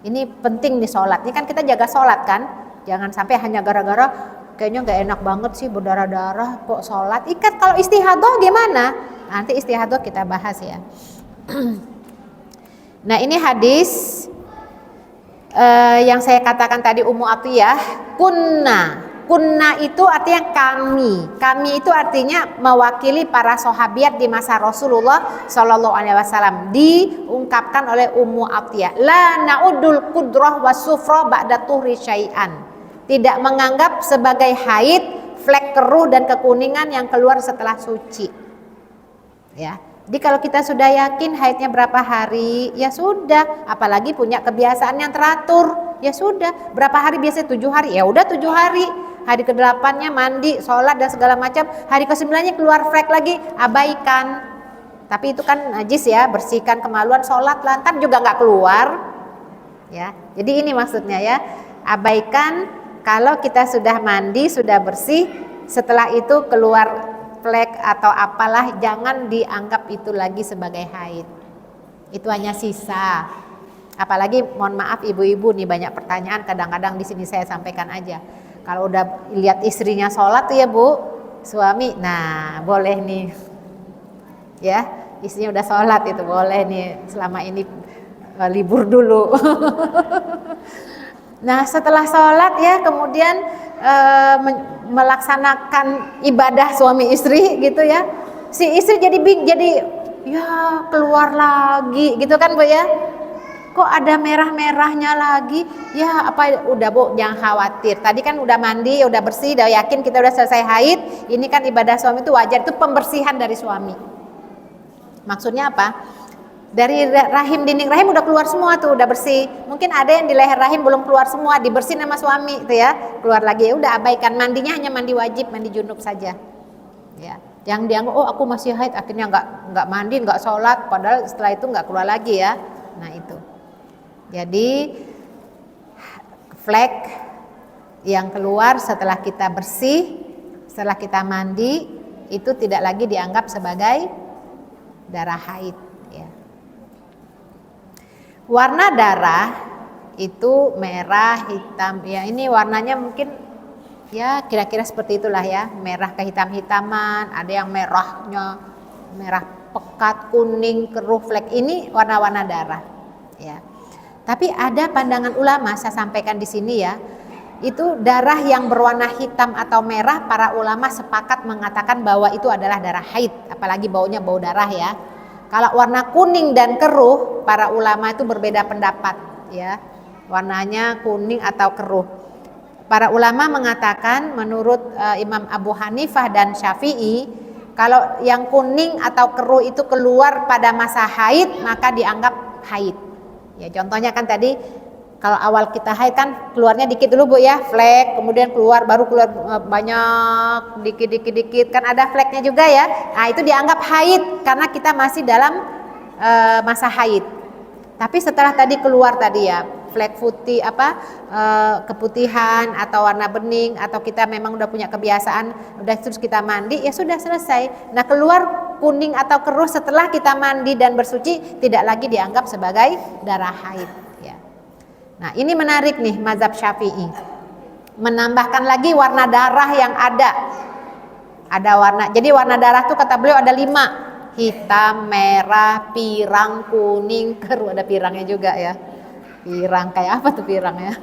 Ini penting nih sholat, ini kan kita jaga sholat kan, jangan sampai hanya gara-gara kayaknya nggak enak banget sih berdarah-darah kok sholat. Ikat kalau istihadah gimana? Nanti istihadah kita bahas ya. Nah ini hadis yang saya katakan tadi Ummu Atiyah, kunna itu artinya kami itu artinya mewakili para sahabiat di masa Rasulullah Shallallahu Alaihi Wasallam, diungkapkan oleh Ummu Atiyah, la naudul kudrah wasufra ba'da tuhri syai'an, tidak menganggap sebagai haid flek keruh dan kekuningan yang keluar setelah suci ya. Jadi kalau kita sudah yakin haidnya berapa hari, ya sudah. Apalagi punya kebiasaan yang teratur, ya sudah. Berapa hari biasanya 7 hari, ya udah 7 hari. Hari ke-8-nya mandi, sholat dan segala macam. Hari ke-9-nya keluar flek lagi, abaikan. Tapi itu kan najis ya, bersihkan kemaluan, sholat lantar juga nggak keluar. Ya, jadi ini maksudnya ya, abaikan kalau kita sudah mandi, sudah bersih, setelah itu keluar flek atau apalah, jangan dianggap itu lagi sebagai haid. Itu hanya sisa. Apalagi mohon maaf ibu-ibu nih, banyak pertanyaan kadang-kadang di sini saya sampaikan aja. Kalau udah lihat istrinya sholat tuh ya Bu, suami, nah boleh nih. Ya, istrinya udah sholat itu boleh nih selama ini libur dulu. Nah setelah sholat ya kemudian melaksanakan ibadah suami istri gitu ya, si istri jadi ya keluar lagi gitu kan Bu ya, kok ada merah-merahnya lagi ya, apa udah Bu jangan khawatir, tadi kan udah mandi udah bersih udah yakin kita udah selesai haid, ini kan ibadah suami itu wajar, itu pembersihan dari suami. Maksudnya apa? Dari rahim, dinding rahim udah keluar semua tuh, udah bersih. Mungkin ada yang di leher rahim belum keluar semua, dibersihin sama suami tuh ya, keluar lagi ya udah abaikan, mandinya hanya mandi wajib, mandi junub saja. Ya, yang dianggap oh aku masih haid akhirnya nggak mandi, nggak sholat, padahal setelah itu nggak keluar lagi ya. Nah itu. Jadi flek yang keluar setelah kita bersih, setelah kita mandi itu tidak lagi dianggap sebagai darah haid. Warna darah itu merah, hitam, ya ini warnanya mungkin ya kira-kira seperti itulah ya, merah kehitam-hitaman, ada yang merahnya merah pekat, kuning, keruh, flek, ini warna-warna darah ya. Tapi ada pandangan ulama, saya sampaikan di sini ya, itu darah yang berwarna hitam atau merah, para ulama sepakat mengatakan bahwa itu adalah darah haid, apalagi baunya bau darah ya. Kalau warna kuning dan keruh, para ulama itu berbeda pendapat ya, warnanya kuning atau keruh. Para ulama mengatakan menurut Imam Abu Hanifah dan Syafi'i, kalau yang kuning atau keruh itu keluar pada masa haid maka dianggap haid. Ya contohnya kan tadi kalau awal kita haid kan keluarnya dikit dulu Bu ya, flek, kemudian baru keluar banyak, dikit kan ada fleknya juga ya. Nah itu dianggap haid karena kita masih dalam masa haid. Tapi setelah tadi keluar tadi ya, flek putih keputihan atau warna bening, atau kita memang udah punya kebiasaan, udah terus kita mandi, ya sudah selesai. Nah keluar kuning atau keruh setelah kita mandi dan bersuci tidak lagi dianggap sebagai darah haid. Nah ini menarik nih mazhab Syafi'i, menambahkan lagi warna darah yang ada warna, jadi warna darah tuh kata beliau ada 5, hitam, merah, pirang, kuning, keruh, ada pirangnya juga ya, pirang kayak apa tuh pirang ya.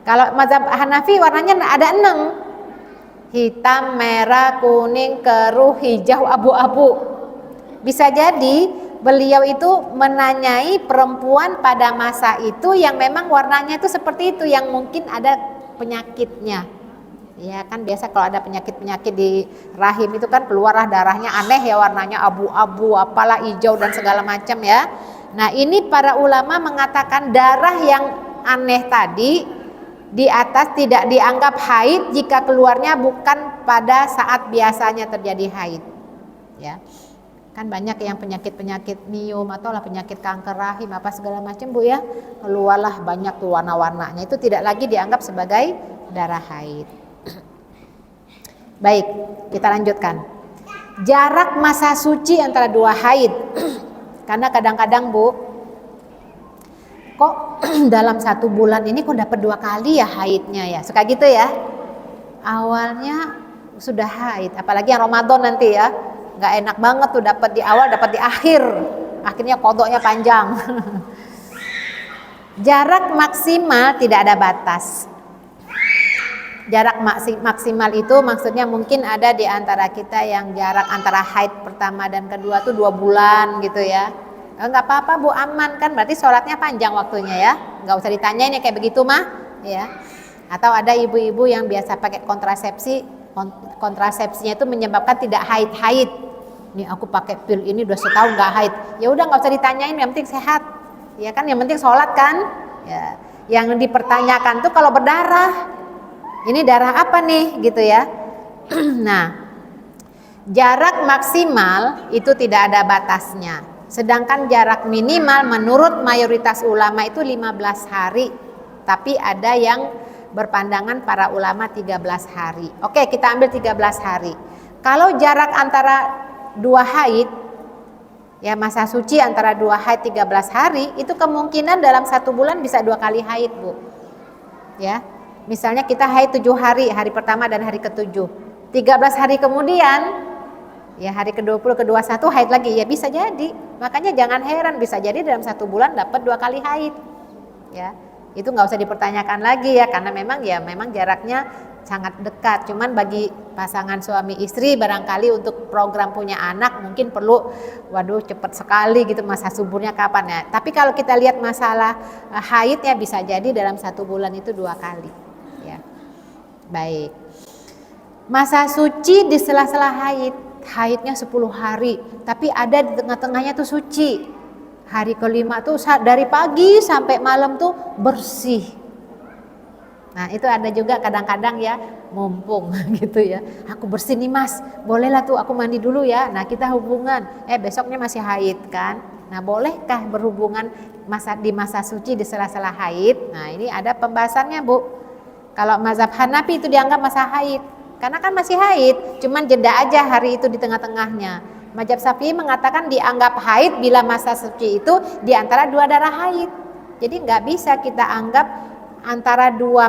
Kalau mazhab Hanafi warnanya ada 6, hitam, merah, kuning, keruh, hijau, abu-abu. Bisa jadi beliau itu menanyai perempuan pada masa itu yang memang warnanya itu seperti itu, yang mungkin ada penyakitnya. Ya kan biasa kalau ada penyakit-penyakit di rahim itu kan keluarlah darahnya aneh ya, warnanya abu-abu, apalah hijau dan segala macam ya. Nah ini para ulama mengatakan darah yang aneh tadi Di atas tidak dianggap haid jika keluarnya bukan pada saat biasanya terjadi haid. Ya. Kan banyak yang penyakit-penyakit miom atau lah penyakit kanker rahim apa segala macam Bu ya, keluarlah banyak tuh warna-warnanya, itu tidak lagi dianggap sebagai darah haid. Baik, kita lanjutkan. Jarak masa suci antara dua haid. Karena kadang-kadang Bu, kok dalam 1 bulan ini kok dapat 2 kali ya haidnya ya, suka gitu ya. Awalnya sudah haid, apalagi yang Ramadan nanti ya, nggak enak banget tuh, dapat di awal dapat di akhir, akhirnya kodoknya panjang. Jarak maksimal tidak ada batas. Jarak maksimal itu maksudnya mungkin ada di antara kita yang jarak antara haid pertama dan kedua tuh 2 bulan gitu ya. Nggak apa-apa Bu, aman kan, berarti sholatnya panjang waktunya ya, nggak usah ditanyain ya kayak begitu mah ya. Atau ada ibu-ibu yang biasa pakai kontrasepsi, kontrasepsinya itu menyebabkan tidak haid. Nih aku pakai pil ini udah setahun nggak haid, ya udah nggak usah ditanyain, yang penting sehat ya kan, yang penting sholat kan ya. Yang dipertanyakan tuh kalau berdarah, ini darah apa nih gitu ya. Nah, jarak maksimal itu tidak ada batasnya, sedangkan jarak minimal menurut mayoritas ulama itu 15 hari, tapi ada yang berpandangan para ulama 13 hari. Oke, kita ambil 13 hari. Kalau jarak antara 2 haid, ya masa suci antara 2 haid 13 hari, itu kemungkinan dalam 1 bulan bisa 2 kali haid Bu. Ya, misalnya kita haid 7 hari, hari pertama dan hari ke-7. 13 hari kemudian, ya hari ke-20, ke-21 haid lagi, ya bisa jadi. Makanya jangan heran, bisa jadi dalam 1 bulan dapat 2 kali haid. Ya, itu nggak usah dipertanyakan lagi ya, karena memang jaraknya sangat dekat. Cuman bagi pasangan suami istri barangkali untuk program punya anak mungkin perlu, waduh cepet sekali gitu masa suburnya kapan ya. Tapi kalau kita lihat masalah haidnya bisa jadi dalam 1 bulan itu 2 kali ya. Baik, masa suci di sela-sela haidnya 10 hari, tapi ada di tengah-tengahnya tuh suci. Hari ke-5 tuh dari pagi sampai malam tuh bersih. Nah itu ada juga kadang-kadang ya, mumpung gitu ya, aku bersih nih Mas, bolehlah tuh aku mandi dulu ya. Nah kita hubungan, besoknya masih haid kan. Nah bolehkah berhubungan di masa suci di sela-sela haid? Nah ini ada pembahasannya Bu. Kalau mazhab Hanafi itu dianggap masa haid, karena kan masih haid, cuman jeda aja hari itu di tengah-tengahnya. Mazhab Syafi'i mengatakan dianggap haid bila masa suci itu di antara 2 darah haid. Jadi nggak bisa kita anggap antara 2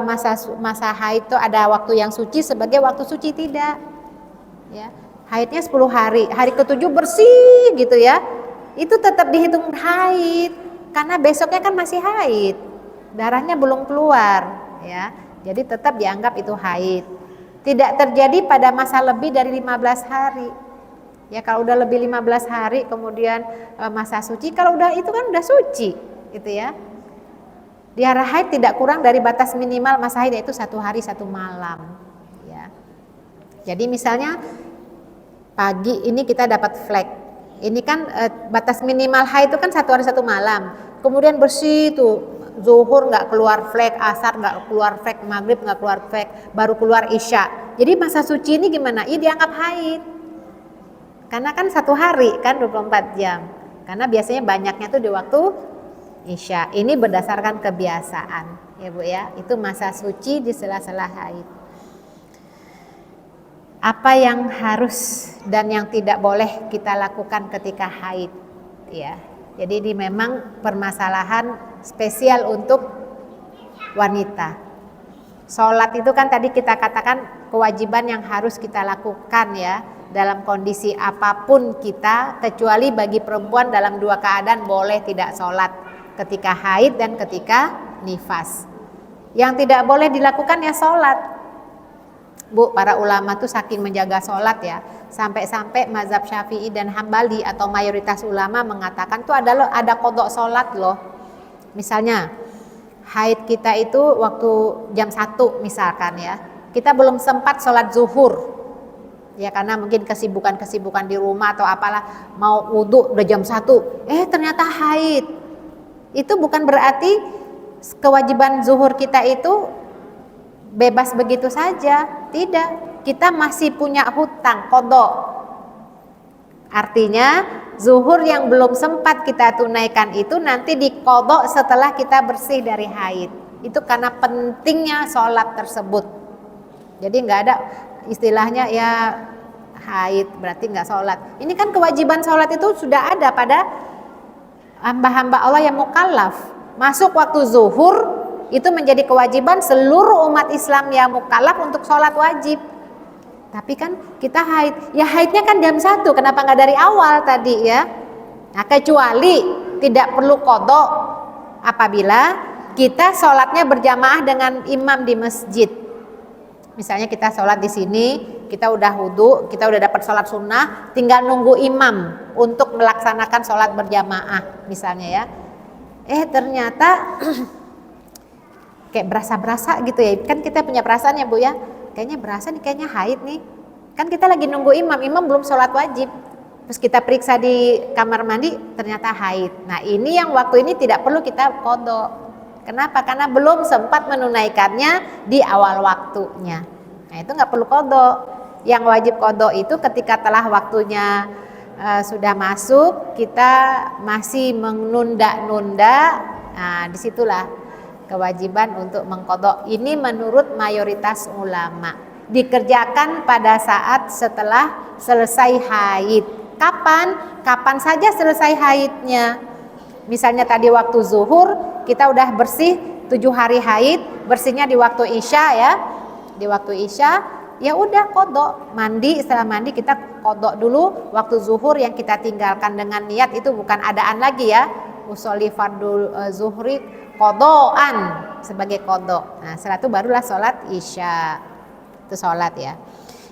masa haid itu ada waktu yang suci sebagai waktu suci, tidak ya. Haidnya 10 hari, hari ke-7 bersih gitu ya, itu tetap dihitung haid karena besoknya kan masih haid, darahnya belum keluar ya, jadi tetap dianggap itu haid. Tidak terjadi pada masa lebih dari 15 hari ya. Kalau udah lebih 15 hari kemudian masa suci, kalau udah itu kan udah suci gitu ya. Darah haid tidak kurang dari batas minimal masa haid, yaitu 1 hari 1 malam ya. Jadi misalnya pagi ini kita dapat flek, ini kan batas minimal haid itu kan 1 hari 1 malam, kemudian bersih tuh, zuhur nggak keluar flek, asar nggak keluar flek, maghrib nggak keluar flek, baru keluar isya. Jadi masa suci ini gimana? Iya dianggap haid karena kan 1 hari kan 24 jam, karena biasanya banyaknya tuh di waktu isya. Ini berdasarkan kebiasaan ya Bu ya. Itu masa suci di sela-sela haid. Apa yang harus dan yang tidak boleh kita lakukan ketika haid ya. Jadi ini memang permasalahan spesial untuk wanita. Sholat itu kan tadi kita katakan kewajiban yang harus kita lakukan ya, dalam kondisi apapun kita, kecuali bagi perempuan dalam 2 keadaan boleh tidak sholat, ketika haid dan ketika nifas. Yang tidak boleh dilakukan ya sholat Bu. Para ulama tuh saking menjaga sholat ya, sampai-sampai mazhab Syafi'i dan Hambali atau mayoritas ulama mengatakan tuh ada qadha sholat loh. Misalnya haid kita itu waktu jam 1 misalkan ya, kita belum sempat sholat zuhur ya, karena mungkin kesibukan di rumah atau apalah, mau wudhu udah jam 1, ternyata haid. Itu bukan berarti kewajiban zuhur kita itu bebas begitu saja. Tidak, kita masih punya hutang qadha. Artinya zuhur yang belum sempat kita tunaikan itu nanti diqadha setelah kita bersih dari haid. Itu karena pentingnya sholat tersebut. Jadi nggak ada istilahnya ya haid berarti nggak sholat. Ini kan kewajiban sholat itu sudah ada pada hamba-hamba Allah yang mukallaf. Masuk waktu zuhur itu menjadi kewajiban seluruh umat Islam yang mukallaf untuk sholat wajib. Tapi kan kita haid, ya haidnya kan jam 1, kenapa nggak dari awal tadi ya? Nah, kecuali tidak perlu qadha apabila kita sholatnya berjamaah dengan imam di masjid. Misalnya kita sholat di sini, kita udah wudu, kita udah dapat sholat sunnah, tinggal nunggu imam untuk melaksanakan sholat berjamaah misalnya ya. Ternyata kayak berasa-berasa gitu ya, kan kita punya perasaan ya Bu ya, kayaknya berasa nih, kayaknya haid nih, kan kita lagi nunggu imam belum sholat wajib, terus kita periksa di kamar mandi ternyata haid. Nah ini yang waktu ini tidak perlu kita qadha. Kenapa? Karena belum sempat menunaikannya di awal waktunya. Nah itu nggak perlu qadha. Yang wajib qadha itu ketika telah waktunya sudah masuk, kita masih menunda-nunda. Nah disitulah kewajiban untuk mengqadha. Ini menurut mayoritas ulama dikerjakan pada saat setelah selesai haid. Kapan saja selesai haidnya. Misalnya tadi waktu zuhur kita udah bersih 7 hari haid, bersihnya di waktu isya ya. Di waktu isya ya udah qadha, mandi, setelah mandi kita qadha dulu waktu zuhur yang kita tinggalkan dengan niat itu bukan adaan lagi ya. Usolli fardhu zuhri qadhaan sebagai qadha. Nah, setelah itu barulah sholat isya. Itu sholat ya.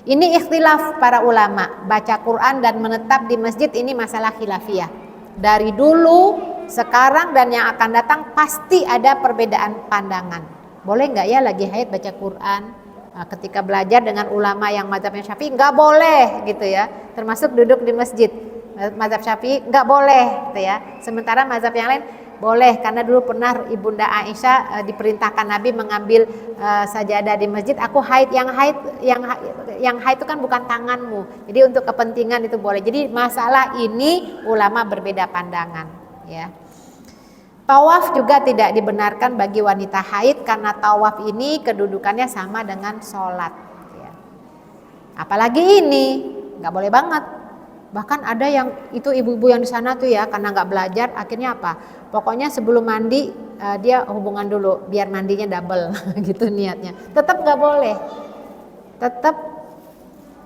Ini ikhtilaf para ulama, baca Quran dan menetap di masjid ini masalah khilafiyah. Dari dulu, sekarang dan yang akan datang pasti ada perbedaan pandangan. Boleh nggak ya lagi haid baca Quran? Nah, ketika belajar dengan ulama yang mazhabnya Syafi'i nggak boleh gitu ya. Termasuk duduk di masjid. Mazhab Syafi'i nggak boleh gitu ya. Sementara mazhab yang lain boleh, karena dulu pernah Ibunda Aisyah diperintahkan Nabi mengambil sajadah di masjid. Aku haid, yang haid itu kan bukan tanganmu. Jadi untuk kepentingan itu boleh. Jadi masalah ini ulama berbeda pandangan ya. Tawaf juga tidak dibenarkan bagi wanita haid karena tawaf ini kedudukannya sama dengan sholat ya. Apalagi ini nggak boleh banget. Bahkan ada yang itu ibu-ibu yang di sana tuh ya, karena nggak belajar akhirnya apa? Pokoknya sebelum mandi dia hubungan dulu biar mandinya double gitu niatnya. Tetap nggak boleh. Tetap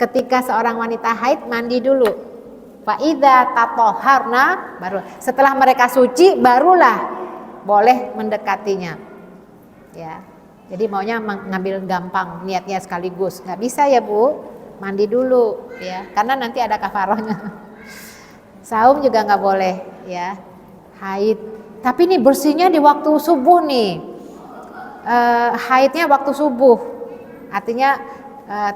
ketika seorang wanita haid mandi dulu. Fa'idza tatahharna, baru setelah mereka suci barulah boleh mendekatinya. Ya. Jadi maunya mengambil gampang niatnya sekaligus. Nggak bisa ya Bu, mandi dulu ya, karena nanti ada kafarohnya. Saum juga nggak boleh ya, haid. Tapi ini bersihnya di waktu subuh nih, haidnya waktu subuh. Artinya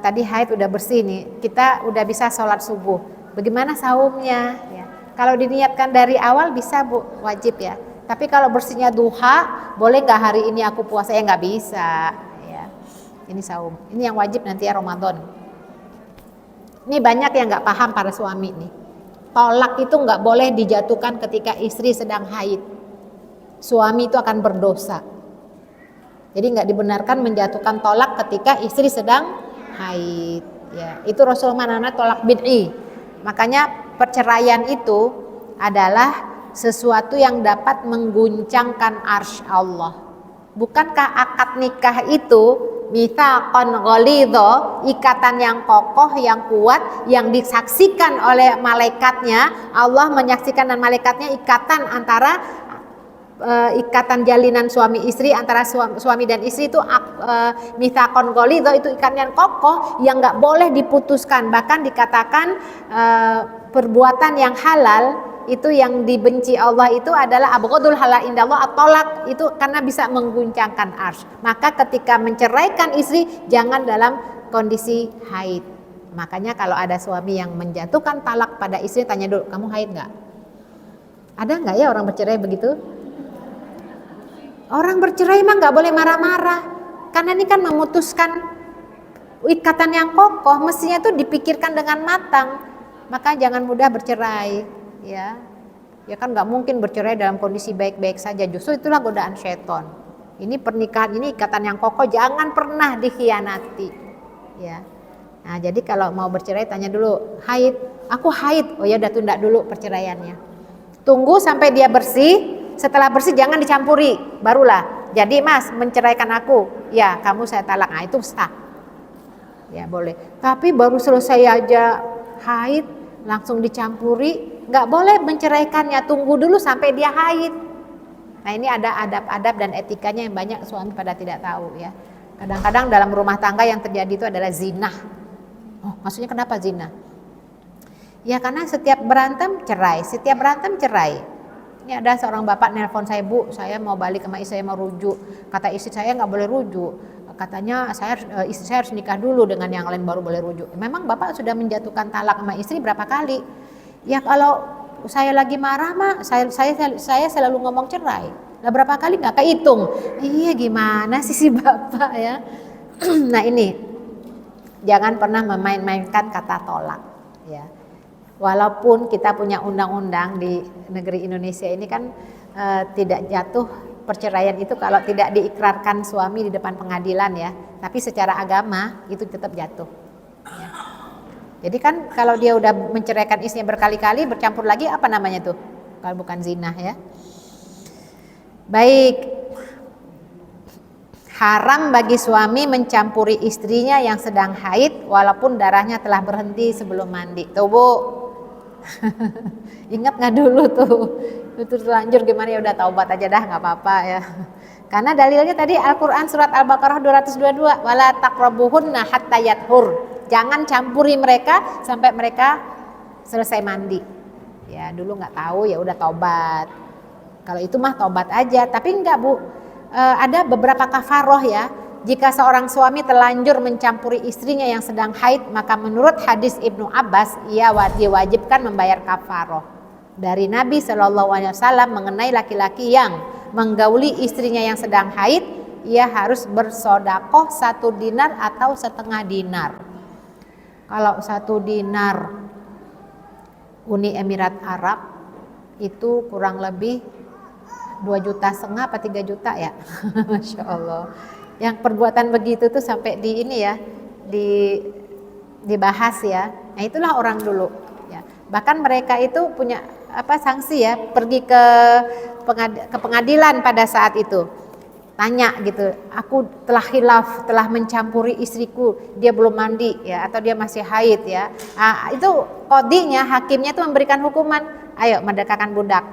tadi haid udah bersih nih, kita udah bisa sholat subuh. Bagaimana saumnya? Ya. Kalau diniatkan dari awal bisa Bu, wajib ya. Tapi kalau bersihnya duha, boleh nggak hari ini aku puasa? Ya nggak bisa. Ya. Ini saum. Ini yang wajib nanti ya Ramadan. Ini banyak yang nggak paham para suami nih. Tolak itu nggak boleh dijatuhkan ketika istri sedang haid. Suami itu akan berdosa. Jadi nggak dibenarkan menjatuhkan tolak ketika istri sedang haid. Ya, itu Rasul manana tolak bid'i. Makanya perceraian itu adalah sesuatu yang dapat mengguncangkan arsy Allah. Bukankah akad nikah itu mitsaqan ghalidha, ikatan yang kokoh, yang kuat, yang disaksikan oleh malaikatnya. Allah menyaksikan dan malaikatnya ikatan antara ikatan jalinan suami istri, antara suami dan istri itu mitsaqan ghalidha, itu ikatan yang kokoh yang nggak boleh diputuskan. Bahkan dikatakan perbuatan yang halal itu yang dibenci Allah itu adalah abghadul halal indallah at-thalaq, itu karena bisa mengguncangkan arsy. Maka ketika menceraikan istri jangan dalam kondisi haid. Makanya kalau ada suami yang menjatuhkan talak pada istri, tanya dulu, kamu haid nggak? Ada nggak ya orang bercerai begitu? Orang bercerai mah nggak boleh marah-marah. Karena ini kan memutuskan ikatan yang kokoh, mestinya itu dipikirkan dengan matang. Maka jangan mudah bercerai, ya. Ya kan nggak mungkin bercerai dalam kondisi baik-baik saja. Justru itulah godaan syaitan. Ini pernikahan, ini ikatan yang kokoh, jangan pernah dikhianati, ya. Nah, jadi kalau mau bercerai tanya dulu, haid, aku haid, oh ya udah tunda dulu perceraiannya. Tunggu sampai dia bersih, setelah bersih jangan dicampuri, barulah. Jadi mas menceraikan aku, ya kamu saya talak, nah itu sah. Ya boleh. Tapi baru selesai aja haid langsung dicampuri, nggak boleh menceraikannya, tunggu dulu sampai dia haid. Nah ini ada adab-adab dan etikanya yang banyak suami pada tidak tahu ya. Kadang-kadang dalam rumah tangga yang terjadi itu adalah zina. Oh, maksudnya kenapa zina? Ya karena setiap berantem cerai, setiap berantem cerai. Ini ada seorang bapak nelpon saya, Bu, saya mau balik sama istri, saya mau rujuk. Kata istri saya nggak boleh rujuk. Katanya istri saya harus nikah dulu dengan yang lain baru boleh rujuk. Memang bapak sudah menjatuhkan talak sama istri berapa kali? Ya kalau saya lagi marah mah saya selalu ngomong cerai. Lah berapa kali nggak kehitung? Iya gimana sih si bapak ya? Nah ini jangan pernah memain-mainkan kata tolak, ya. Walaupun kita punya undang-undang di negeri Indonesia ini kan tidak jatuh perceraian itu kalau tidak diikrarkan suami di depan pengadilan ya, tapi secara agama itu tetap jatuh. Ya. Jadi kan kalau dia udah menceraikan istrinya berkali-kali bercampur lagi apa namanya tuh? Kalau bukan zina ya. Baik. Haram bagi suami mencampuri istrinya yang sedang haid walaupun darahnya telah berhenti sebelum mandi. Tuh Bu, ingat nggak dulu tuh? Itu terlanjur gimana ya udah taubat aja dah nggak apa-apa ya. Karena dalilnya tadi Al-Quran surat Al-Baqarah 222, wala taqrabuhunna hatta yathur. Jangan campuri mereka sampai mereka selesai mandi. Ya dulu nggak tahu ya udah taubat. Kalau itu mah taubat aja, tapi enggak Bu. Ada beberapa kafaroh ya. Jika seorang suami terlanjur mencampuri istrinya yang sedang haid, maka menurut hadis Ibnu Abbas ia diwajibkan membayar kafaroh. Dari Nabi SAW mengenai laki-laki yang menggauli istrinya yang sedang haid, ia harus bersodakoh 1 dinar atau setengah dinar. Kalau 1 dinar Uni Emirat Arab itu kurang lebih 2,5 juta apa 3 juta ya. Masya Allah. Yang perbuatan begitu tuh sampai di ini ya, dibahas ya. Nah itulah orang dulu ya. Bahkan mereka itu punya sanksi ya, pergi ke pengadilan pada saat itu. Tanya gitu, aku telah khilaf, telah mencampuri istriku, dia belum mandi ya, atau dia masih haid ya. Itu qadhinya, hakimnya itu memberikan hukuman, ayo merdekakan budak.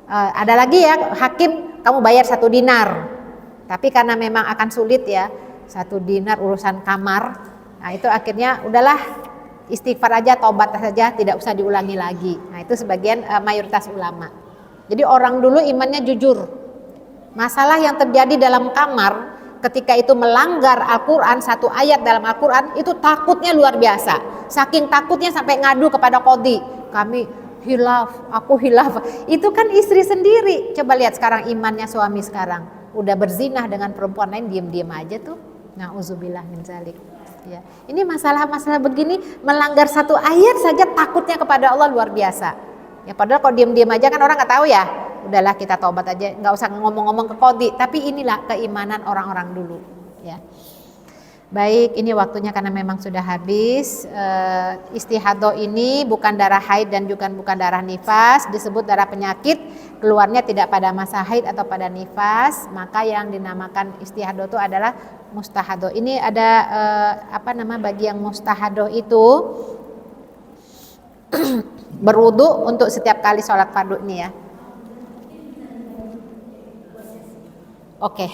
Ada lagi ya, hakim kamu bayar 1 dinar. Tapi karena memang akan sulit ya, 1 dinar urusan kamar. Nah itu akhirnya udahlah istighfar aja, taubat saja, tidak usah diulangi lagi. Nah itu sebagian mayoritas ulama. Jadi orang dulu imannya jujur. Masalah yang terjadi dalam kamar ketika itu melanggar Al-Quran, 1 ayat dalam Al-Quran itu takutnya luar biasa. Saking takutnya sampai ngadu kepada qadhi. Kami hilaf, aku hilaf. Itu kan istri sendiri. Coba lihat sekarang imannya suami sekarang. Udah berzinah dengan perempuan lain, diem-diem aja tuh. Na'udzubillah min zalik. Ya. Ini masalah-masalah begini melanggar 1 ayat saja takutnya kepada Allah luar biasa. Ya padahal kalau diem-diem aja kan orang nggak tahu ya. Udahlah kita taubat aja, nggak usah ngomong-ngomong ke qadhi. Tapi inilah keimanan orang-orang dulu. Ya. Baik, ini waktunya karena memang sudah habis. Istihadah ini bukan darah haid dan juga bukan darah nifas, disebut darah penyakit, keluarnya tidak pada masa haid atau pada nifas, maka yang dinamakan istihadah itu adalah mustahadah. Ini ada bagi yang mustahadah itu berwudu untuk setiap kali sholat fardu ini ya. Oke.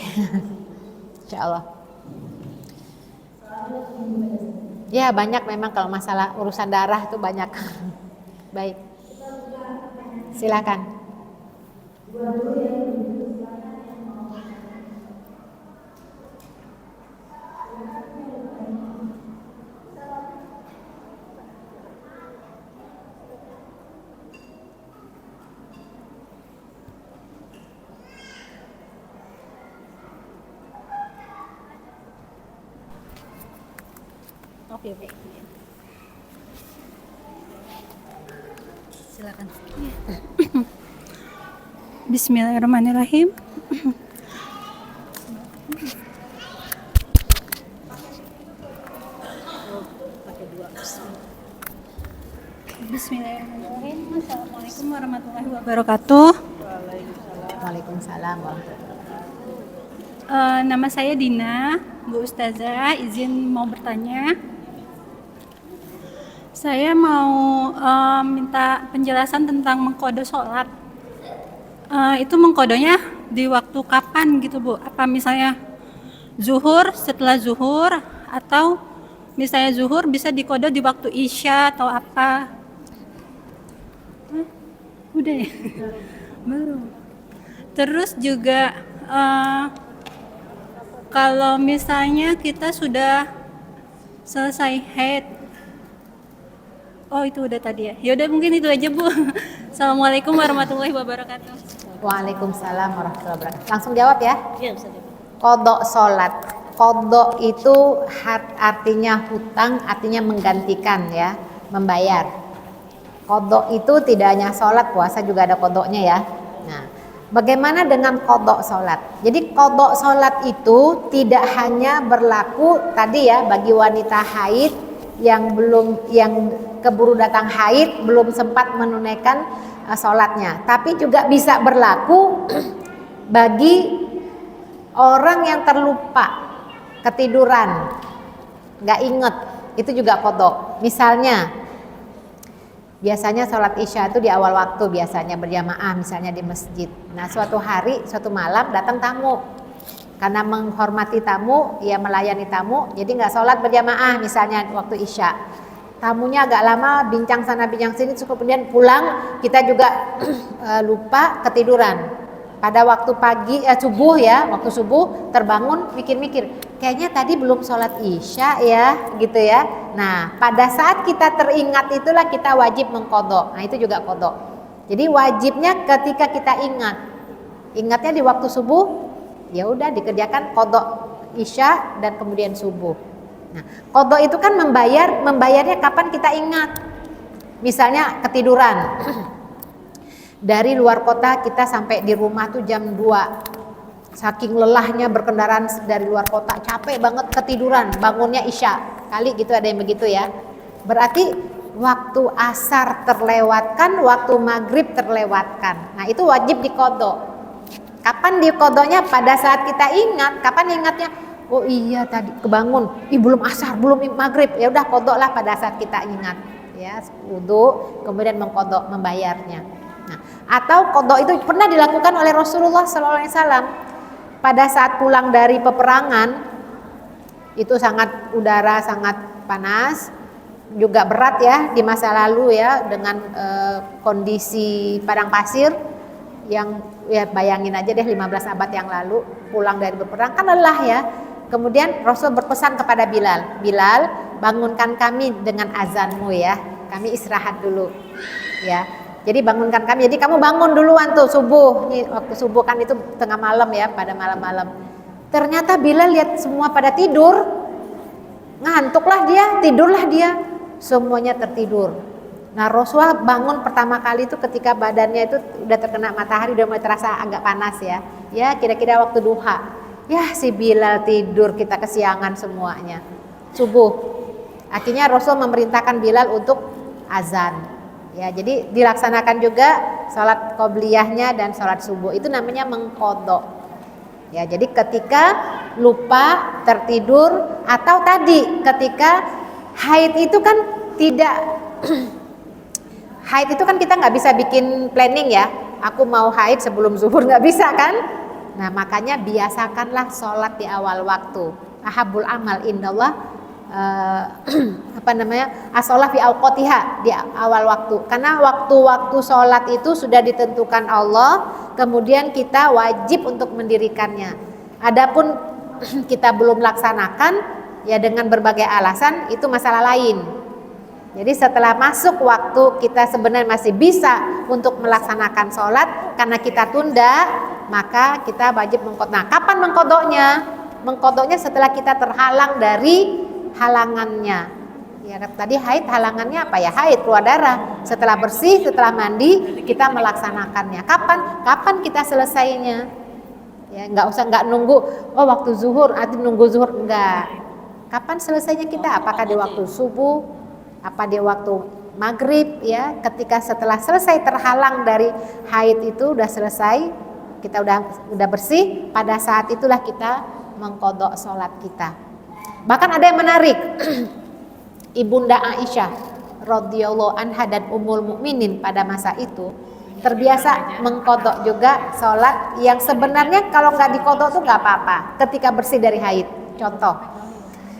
Insyaallah. Ya banyak memang kalau masalah urusan darah itu banyak. Baik, silakan. ya Bu. Silakan. Bismillahirrahmanirrahim. Bismillahirrahmanirrahim. Assalamualaikum warahmatullahi wabarakatuh. Waalaikumsalam warahmatullahi Nama saya Dina, Bu Ustazah, izin mau bertanya. Saya mau minta penjelasan tentang mengkode sholat. Itu mengkodenya di waktu kapan gitu Bu? Apa misalnya zuhur, setelah zuhur, atau misalnya zuhur bisa dikode di waktu isya atau apa? Udah ya? Belum. Terus juga kalau misalnya kita sudah selesai haid, oh itu udah tadi ya. Yaudah mungkin itu aja Bu. Assalamualaikum warahmatullahi wabarakatuh. Waalaikumsalam warahmatullahi wabarakatuh. Langsung jawab ya. Iya Ustaz. Qadha sholat. Qadha itu artinya hutang, artinya menggantikan ya, membayar. Qadha itu tidak hanya sholat, puasa juga ada qadhanya ya. Nah, bagaimana dengan qadha sholat? Jadi qadha sholat itu tidak hanya berlaku tadi ya bagi wanita haid yang keburu datang haid belum sempat menunaikan sholatnya, tapi juga bisa berlaku bagi orang yang terlupa, ketiduran, nggak inget, itu juga qadha. Misalnya biasanya sholat isya itu di awal waktu, biasanya berjamaah misalnya di masjid. Nah suatu hari, suatu malam datang tamu, karena menghormati tamu, ya melayani tamu, jadi nggak sholat berjamaah misalnya waktu isya. Tamunya agak lama, bincang sana bincang sini, kemudian pulang, kita juga lupa, ketiduran. Pada waktu pagi, subuh ya, waktu subuh terbangun, mikir-mikir, kayaknya tadi belum sholat isya ya, gitu ya. Nah, pada saat kita teringat itulah kita wajib mengqadha. Nah, itu juga qadha. Jadi wajibnya ketika kita ingatnya di waktu subuh, ya udah dikerjakan qadha isya dan kemudian subuh. Nah, qadha itu kan membayarnya kapan kita ingat. Misalnya ketiduran. Dari luar kota kita sampai di rumah tuh jam 2. Saking lelahnya berkendaraan dari luar kota, capek banget, ketiduran, bangunnya isya. Kali gitu ada yang begitu ya. Berarti waktu asar terlewatkan, waktu maghrib terlewatkan. Nah, itu wajib diqadha. Kapan diqadhanya? Pada saat kita ingat. Kapan ingatnya? Oh iya tadi kebangun, belum asar, belum maghrib. Ya udah qadha lah pada saat kita ingat. Ya, wudu, kemudian mengqadha, membayarnya. Nah, atau qadha itu pernah dilakukan oleh Rasulullah SAW pada saat pulang dari peperangan. Itu udara sangat panas, juga berat ya di masa lalu ya, dengan kondisi padang pasir yang ya bayangin aja deh 15 abad yang lalu pulang dari berperang kan lelah ya. Kemudian Rasul berpesan kepada Bilal, Bilal bangunkan kami dengan azanmu ya, kami istirahat dulu ya. Jadi bangunkan kami, jadi kamu bangun duluan tuh subuh. Nih, waktu subuh kan itu tengah malam ya, pada malam-malam. Ternyata Bilal lihat semua pada tidur, ngantuklah dia, tidurlah dia, semuanya tertidur. Nah Rasulullah bangun pertama kali itu ketika badannya itu udah terkena matahari, udah mulai terasa agak panas ya. Ya kira-kira waktu duha. Ya si Bilal tidur, kita kesiangan semuanya. Subuh. Akhirnya Rasul memerintahkan Bilal untuk azan. Ya, jadi dilaksanakan juga sholat qobliyahnya dan sholat subuh. Itu namanya mengqadha. Ya, jadi ketika lupa, tertidur, atau tadi ketika haid itu kan tidak haid itu kan kita nggak bisa bikin planning ya. Aku mau haid sebelum zuhur, nggak bisa kan? Nah makanya biasakanlah sholat di awal waktu. Ahabul amal indallah as-sholat fi awqatiha, di awal waktu. Karena waktu-waktu sholat itu sudah ditentukan Allah, kemudian kita wajib untuk mendirikannya. Adapun kita belum laksanakan ya dengan berbagai alasan, itu masalah lain. Jadi setelah masuk waktu kita sebenarnya masih bisa untuk melaksanakan sholat, karena kita tunda, maka kita wajib mengqadha. Nah, kapan mengqadhanya? Mengqadhanya setelah kita terhalang dari halangannya. Ya, tadi haid halangannya apa ya? Haid, keluar darah. Setelah bersih, setelah mandi, kita melaksanakannya. Kapan kita selesainya? Ya, nggak nunggu. Oh, waktu zuhur, nanti nunggu zuhur, enggak. Kapan selesainya kita? Apakah di waktu subuh? Apa di waktu maghrib? Ya, ketika setelah selesai terhalang dari haid itu udah selesai, kita udah bersih. Pada saat itulah kita mengqadha sholat kita. Bahkan ada yang menarik. Ibunda Aisyah radhiyallahu anha dan Ummul Mukminin pada masa itu terbiasa mengqadha juga sholat yang sebenarnya kalau nggak diqadha tuh nggak apa-apa ketika bersih dari haid. Contoh,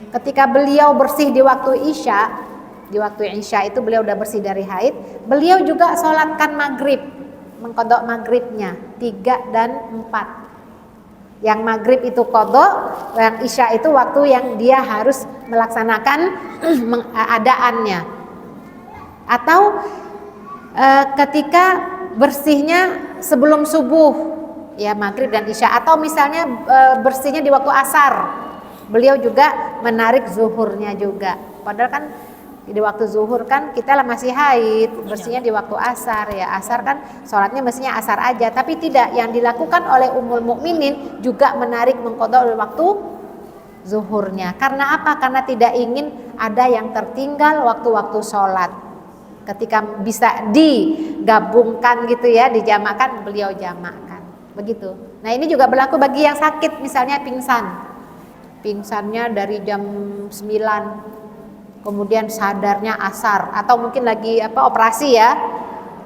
ketika beliau bersih di waktu Isya itu beliau udah bersih dari haid, beliau juga sholatkan maghrib, mengqadha maghribnya 3 dan 4. Yang maghrib itu qadha, yang isya itu waktu yang dia harus melaksanakan adaannya. Atau ketika bersihnya sebelum subuh, ya maghrib dan isya. Atau misalnya bersihnya di waktu asar, beliau juga menarik zuhurnya juga. Padahal kan di waktu zuhur kan kita lah masih haid, bersihnya di waktu asar ya. Asar kan sholatnya mestinya asar aja, tapi tidak, yang dilakukan oleh Ummul Mukminin juga menarik mengqadha waktu zuhurnya. Karena apa? Karena tidak ingin ada yang tertinggal waktu-waktu sholat. Ketika bisa digabungkan gitu ya, dijamakkan, beliau jamakkan. Begitu. Nah, ini juga berlaku bagi yang sakit, misalnya pingsannya dari jam 9 kemudian sadarnya asar, atau mungkin lagi operasi ya,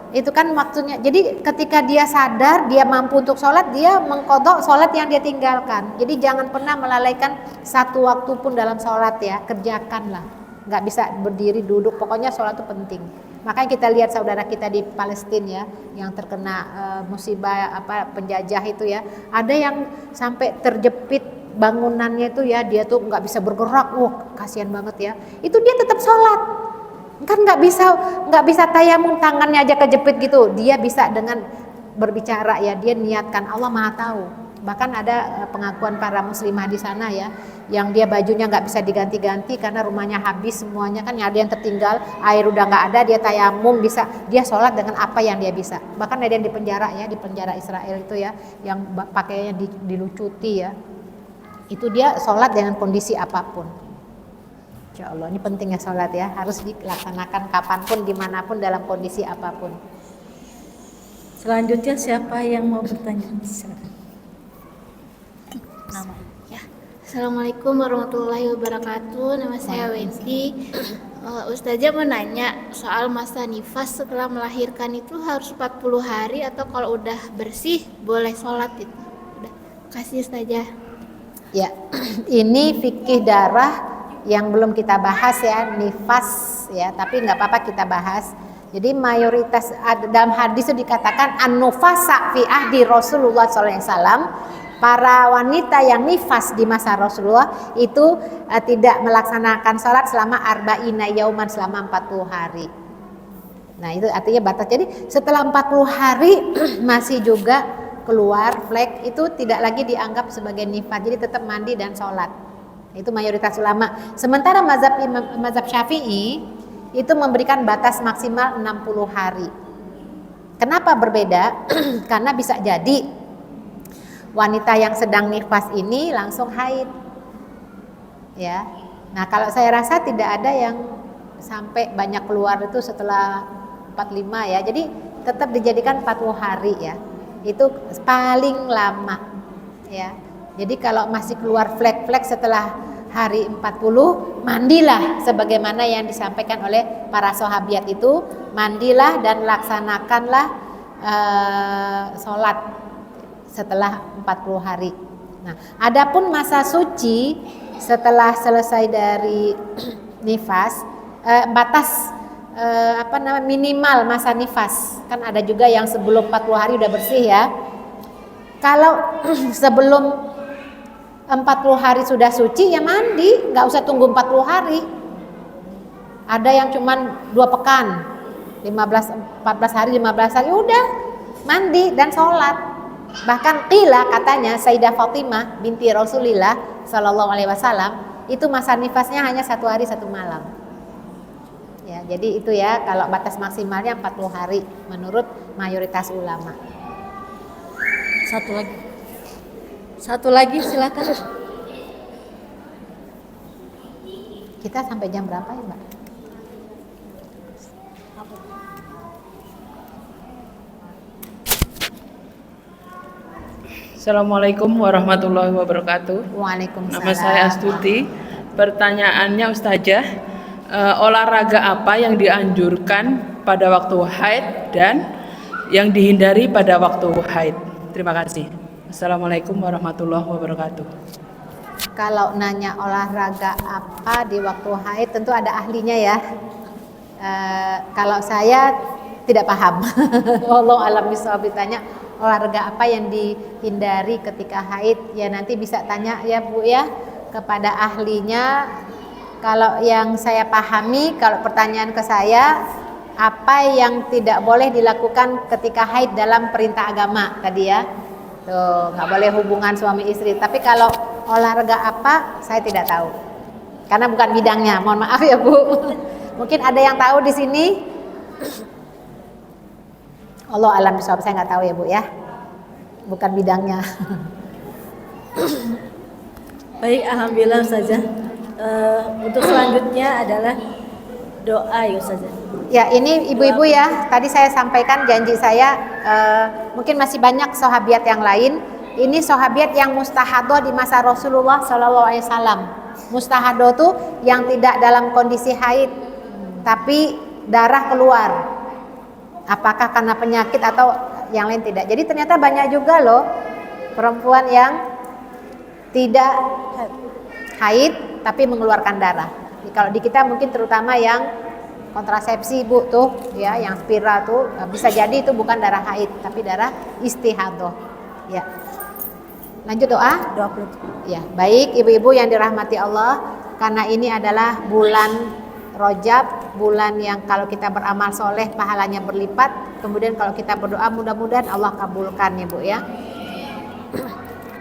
itu kan waktunya. Jadi ketika dia sadar, dia mampu untuk sholat, dia mengqadha sholat yang dia tinggalkan. Jadi jangan pernah melalaikan satu waktu pun dalam sholat ya, kerjakanlah. Nggak bisa berdiri duduk, pokoknya sholat itu penting. Makanya kita lihat saudara kita di Palestina ya, yang terkena musibah penjajah itu ya, ada yang sampai terjepit bangunannya itu ya, dia tuh nggak bisa bergerak, kasihan banget ya. Itu dia tetap sholat, kan nggak bisa tayamum, tangannya aja kejepit gitu. Dia bisa dengan berbicara ya, dia niatkan, Allah Maha tahu. Bahkan ada pengakuan para muslimah di sana ya, yang dia bajunya nggak bisa diganti-ganti karena rumahnya habis semuanya, kan ada yang tertinggal, air udah nggak ada, dia tayamum bisa, dia sholat dengan apa yang dia bisa. Bahkan ada yang di penjara ya, di penjara Israel itu ya, yang pakaiannya dilucuti ya, itu dia sholat dengan kondisi apapun. Insya Allah ini pentingnya sholat ya, harus dilaksanakan kapanpun, dimanapun, dalam kondisi apapun. Selanjutnya siapa yang mau bertanya? Silakan. Nama. Ya. Assalamualaikum warahmatullahi wabarakatuh. Nama saya Wendy. Ustazah mau nanya soal masa nifas setelah melahirkan itu harus 40 hari atau kalau udah bersih boleh sholat itu? Udah. Kasih Ustazah. Ya, ini fikih darah yang belum kita bahas ya, nifas ya, tapi nggak apa-apa kita bahas. Jadi mayoritas dalam hadis itu dikatakan an-nufasa fi ahdi Rasulullah SAW, para wanita yang nifas di masa Rasulullah itu tidak melaksanakan sholat selama arba'ina yauman, selama 40 hari. Nah itu artinya batas. Jadi setelah 40 hari masih juga keluar flek, itu tidak lagi dianggap sebagai nifas, jadi tetap mandi dan sholat. Itu mayoritas ulama. Sementara mazhab Syafi'i itu memberikan batas maksimal 60 hari. Kenapa berbeda? Karena bisa jadi wanita yang sedang nifas ini langsung haid ya. Nah kalau saya rasa tidak ada yang sampai banyak keluar itu setelah 45 ya, jadi tetap dijadikan 40 hari ya, itu paling lama ya. Jadi kalau masih keluar flek-flek setelah hari 40, mandilah sebagaimana yang disampaikan oleh para sahabiat itu, mandilah dan laksanakanlah sholat setelah 40 hari. Nah, adapun masa suci setelah selesai dari nifas, batas minimal masa nifas, kan ada juga yang sebelum 40 hari udah bersih ya. Kalau sebelum 40 hari sudah suci ya mandi, nggak usah tunggu 40 hari. Ada yang cuman 2 pekan, 14 hari, 15 hari udah mandi dan sholat. Bahkan qila katanya Sayyidah Fatimah binti Rasulillah Sallallahu Alaihi Wasallam itu masa nifasnya hanya 1 hari 1 malam. Ya, jadi itu ya kalau batas maksimalnya 40 hari menurut mayoritas ulama. Satu lagi silakan. Kita sampai jam berapa ya, Mbak? Assalamualaikum warahmatullahi wabarakatuh. Waalaikumsalam. Nama saya Astuti. Pertanyaannya Ustazah, olahraga apa yang dianjurkan pada waktu haid dan yang dihindari pada waktu haid? Terima kasih. Assalamualaikum warahmatullahi wabarakatuh. Kalau nanya olahraga apa di waktu haid tentu ada ahlinya ya. Kalau saya tidak paham. Allah alam bisawab, ditanya olahraga apa yang dihindari ketika haid, ya nanti bisa tanya ya Bu ya kepada ahlinya. Kalau yang saya pahami, kalau pertanyaan ke saya, apa yang tidak boleh dilakukan ketika haid dalam perintah agama tadi ya, tuh nggak boleh hubungan suami istri. Tapi kalau olahraga apa, saya tidak tahu karena bukan bidangnya. Mohon maaf ya Bu. Mungkin ada yang tahu di sini. Allah alam bisawab, saya nggak tahu ya Bu ya, bukan bidangnya. Baik, alhamdulillah saja. Untuk selanjutnya adalah doa ya Ustazah. Ya, ini ibu-ibu ya, tadi saya sampaikan janji saya, mungkin masih banyak sahabiat yang lain. Ini sahabiat yang mustahadoh di masa Rasulullah SAW. Mustahadoh tuh yang tidak dalam kondisi haid, tapi darah keluar. Apakah karena penyakit atau yang lain tidak. Jadi ternyata banyak juga loh perempuan yang tidak haid tapi mengeluarkan darah. Kalau di kita mungkin terutama yang kontrasepsi Bu tuh ya, yang spiral tuh bisa jadi itu bukan darah haid tapi darah istihadah. Ya. Lanjut doa? Doa penutup. Ya, baik ibu-ibu yang dirahmati Allah, karena ini adalah bulan Rajab, bulan yang kalau kita beramal soleh pahalanya berlipat. Kemudian kalau kita berdoa mudah-mudahan Allah kabulkan ya Bu ya.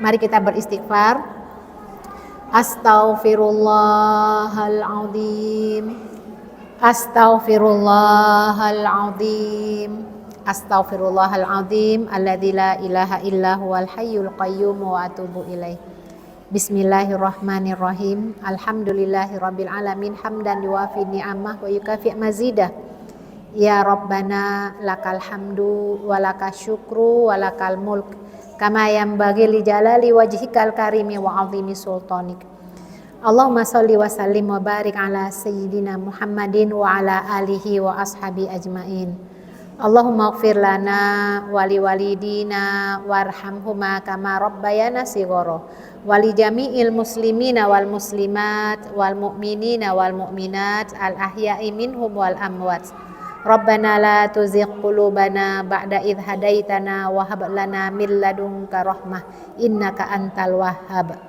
Mari kita beristighfar. Astaghfirullahaladzim. Astaghfirullahaladzim. Astaghfirullahaladzim. Alladzi la ilaha illa huwal hayyul qayyum wa atubu ilaih. Bismillahirrahmanirrahim. Alhamdulillahirabbil alamin hamdan yuwafi ni'amah wa yukafi mazidah. Ya Rabbana lakal hamdu wa lakas syukru wa lakal mulk kama yanbaghi li jalali wajhikal karimi wa 'azimi sultanik. Allahumma shalli wa sallim wa barik ala sayyidina Muhammadin wa ala alihi wa ashabi ajmain. Allahumma ighfir lana wa liwalidina warhamhuma kama rabbayana shighara wali jami'il muslimina wal muslimat wal mu'minina wal mu'minat al ahya'i minhum wal amwat. Rabbana la tuzigh qulubana ba'da idh hadaitana wa hab lana min ladunka rahmah innaka antal wahhab.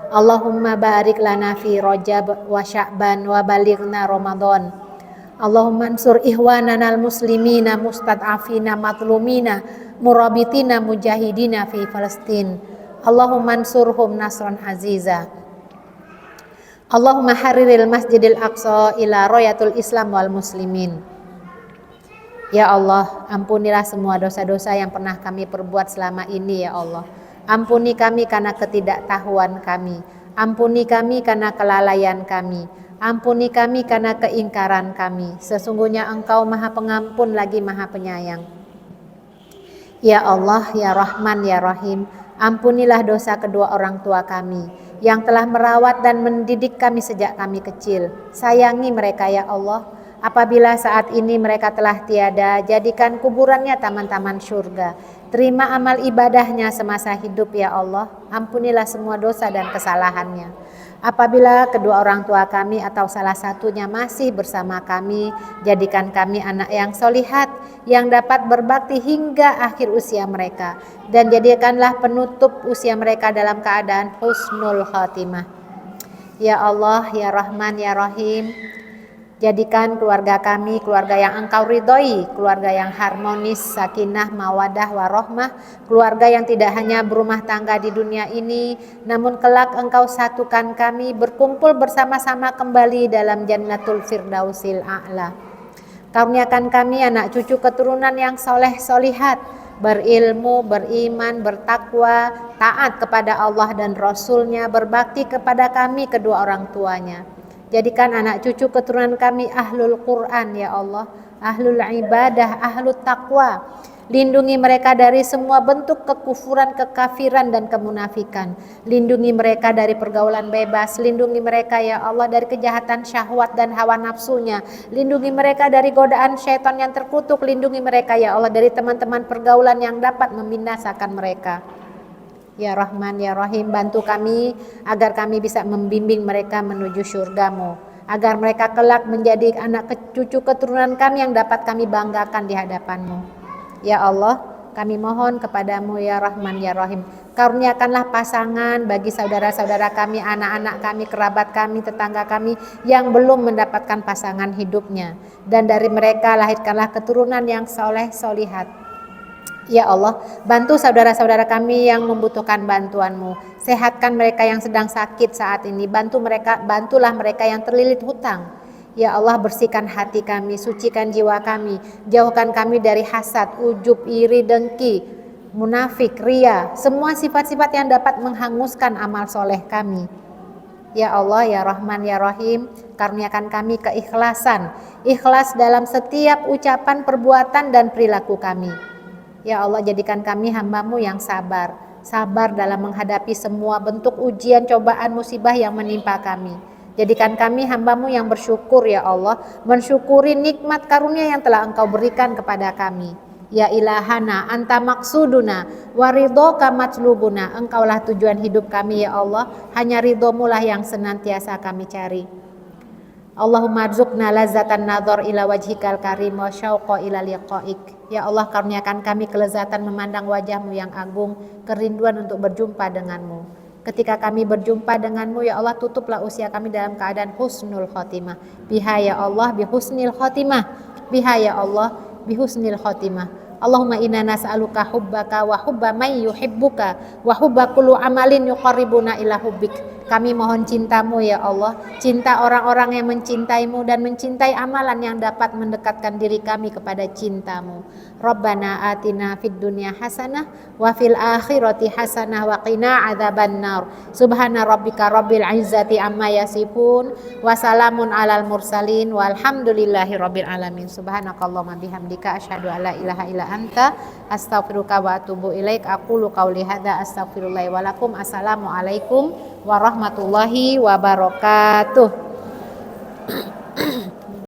Allahumma barik lana fi Rajab wa Sya'ban wa balighna Ramadan. Allahumma ansur ihwanana al muslimina mustad'afina matlumina murabitina mujahidina fi Palestin. Allahumma ansurhum nasran aziza. Allahumma hariril masjidil aqsa ila royatul islam wal muslimin. Ya Allah, ampunilah semua dosa-dosa yang pernah kami perbuat selama ini ya Allah. Ampuni kami karena ketidaktahuan kami. Ampuni kami karena kelalaian kami. Ampuni kami karena keingkaran kami. Sesungguhnya Engkau Maha Pengampun lagi Maha Penyayang. Ya Allah, ya Rahman, ya Rahim, ampunilah dosa kedua orang tua kami yang telah merawat dan mendidik kami sejak kami kecil. Sayangi mereka ya Allah. Apabila saat ini mereka telah tiada, jadikan kuburannya taman-taman surga. Terima amal ibadahnya semasa hidup ya Allah. Ampunilah semua dosa dan kesalahannya. Apabila kedua orang tua kami atau salah satunya masih bersama kami, jadikan kami anak yang solihat, yang dapat berbakti hingga akhir usia mereka. Dan jadikanlah penutup usia mereka dalam keadaan husnul khatimah. Ya Allah, ya Rahman, ya Rahim, Jadikan keluarga kami keluarga yang Engkau ridhoi, keluarga yang harmonis, sakinah, mawadah, warohmah, keluarga yang tidak hanya berumah tangga di dunia ini, namun kelak Engkau satukan kami berkumpul bersama-sama kembali dalam Jannatul Firdausil A'la. Karuniakan kami anak cucu keturunan yang soleh solihat, berilmu, beriman, bertakwa, taat kepada Allah dan Rasul-Nya, berbakti kepada kami kedua orang tuanya. Jadikan anak cucu keturunan kami ahlul Quran ya Allah, ahlul ibadah, ahlul taqwa. Lindungi mereka dari semua bentuk kekufuran, kekafiran dan kemunafikan. Lindungi mereka dari pergaulan bebas. Lindungi mereka ya Allah dari kejahatan syahwat dan hawa nafsunya. Lindungi mereka dari godaan syaitan yang terkutuk. Lindungi mereka ya Allah dari teman-teman pergaulan yang dapat membinasakan mereka. Ya Rahman, Ya Rahim, bantu kami agar kami bisa membimbing mereka menuju surga-Mu, agar mereka kelak menjadi anak cucu keturunan kami yang dapat kami banggakan di hadapan-Mu. Ya Allah, kami mohon kepadamu ya Rahman, Ya Rahim, karuniakanlah pasangan bagi saudara-saudara kami, anak-anak kami, kerabat kami, tetangga kami yang belum mendapatkan pasangan hidupnya, dan dari mereka lahirkanlah keturunan yang soleh solihat. Ya Allah, bantu saudara-saudara kami yang membutuhkan bantuan-Mu. Sehatkan mereka yang sedang sakit saat ini. Bantulah mereka yang terlilit hutang. Ya Allah, bersihkan hati kami, sucikan jiwa kami. Jauhkan kami dari hasad, ujub, iri, dengki, munafik, ria. Semua sifat-sifat yang dapat menghanguskan amal soleh kami. Ya Allah, Ya Rahman, Ya Rahim, karuniakan kami keikhlasan. Ikhlas dalam setiap ucapan, perbuatan, dan perilaku kami. Ya Allah, jadikan kami hamba-Mu yang sabar. Sabar dalam menghadapi semua bentuk ujian, cobaan, musibah yang menimpa kami. Jadikan kami hamba-Mu yang bersyukur ya Allah, mensyukuri nikmat karunia yang telah Engkau berikan kepada kami. Ya ilahana, anta maksuduna, waridhoka matslubuna. Engkaulah tujuan hidup kami ya Allah, hanya ridho-Mu lah yang senantiasa kami cari. Allahumma arzuqna lazatan nadhar ila wajhikal karim wa syauqa ila liqa'ik. Ya Allah, karuniakan kami kelezatan memandang wajah-Mu yang agung, kerinduan untuk berjumpa dengan-Mu. Ketika kami berjumpa dengan-Mu ya Allah, tutuplah usia kami dalam keadaan husnul khotimah. Biha ya Allah bi husnil khotimah. Biha ya Allah bi husnil khotimah. Allahumma inna nas'aluka hubbaka wa hubba may yuhibbuka wa hubba kullu amalin yuqarribuna ila hubbik. Kami mohon cinta-Mu ya Allah, cinta orang-orang yang mencintai-Mu dan mencintai amalan yang dapat mendekatkan diri kami kepada cinta-Mu. Rabbana atina fid dunya hasanah wa fil akhirati hasanah wa qina adzabannar. Subhana rabbika rabbil izzati amma yasifun wa salamun alal mursalin walhamdulillahi rabbil alamin. Subhanakallahumma bihamdika asyhadu an la ilaha illa anta astaghfiruka wa atubu ilaik. Aqulu qauli hadza astaghfirullahi wa lakum. Assalamualaikum warahmatullahi wabarakatuh.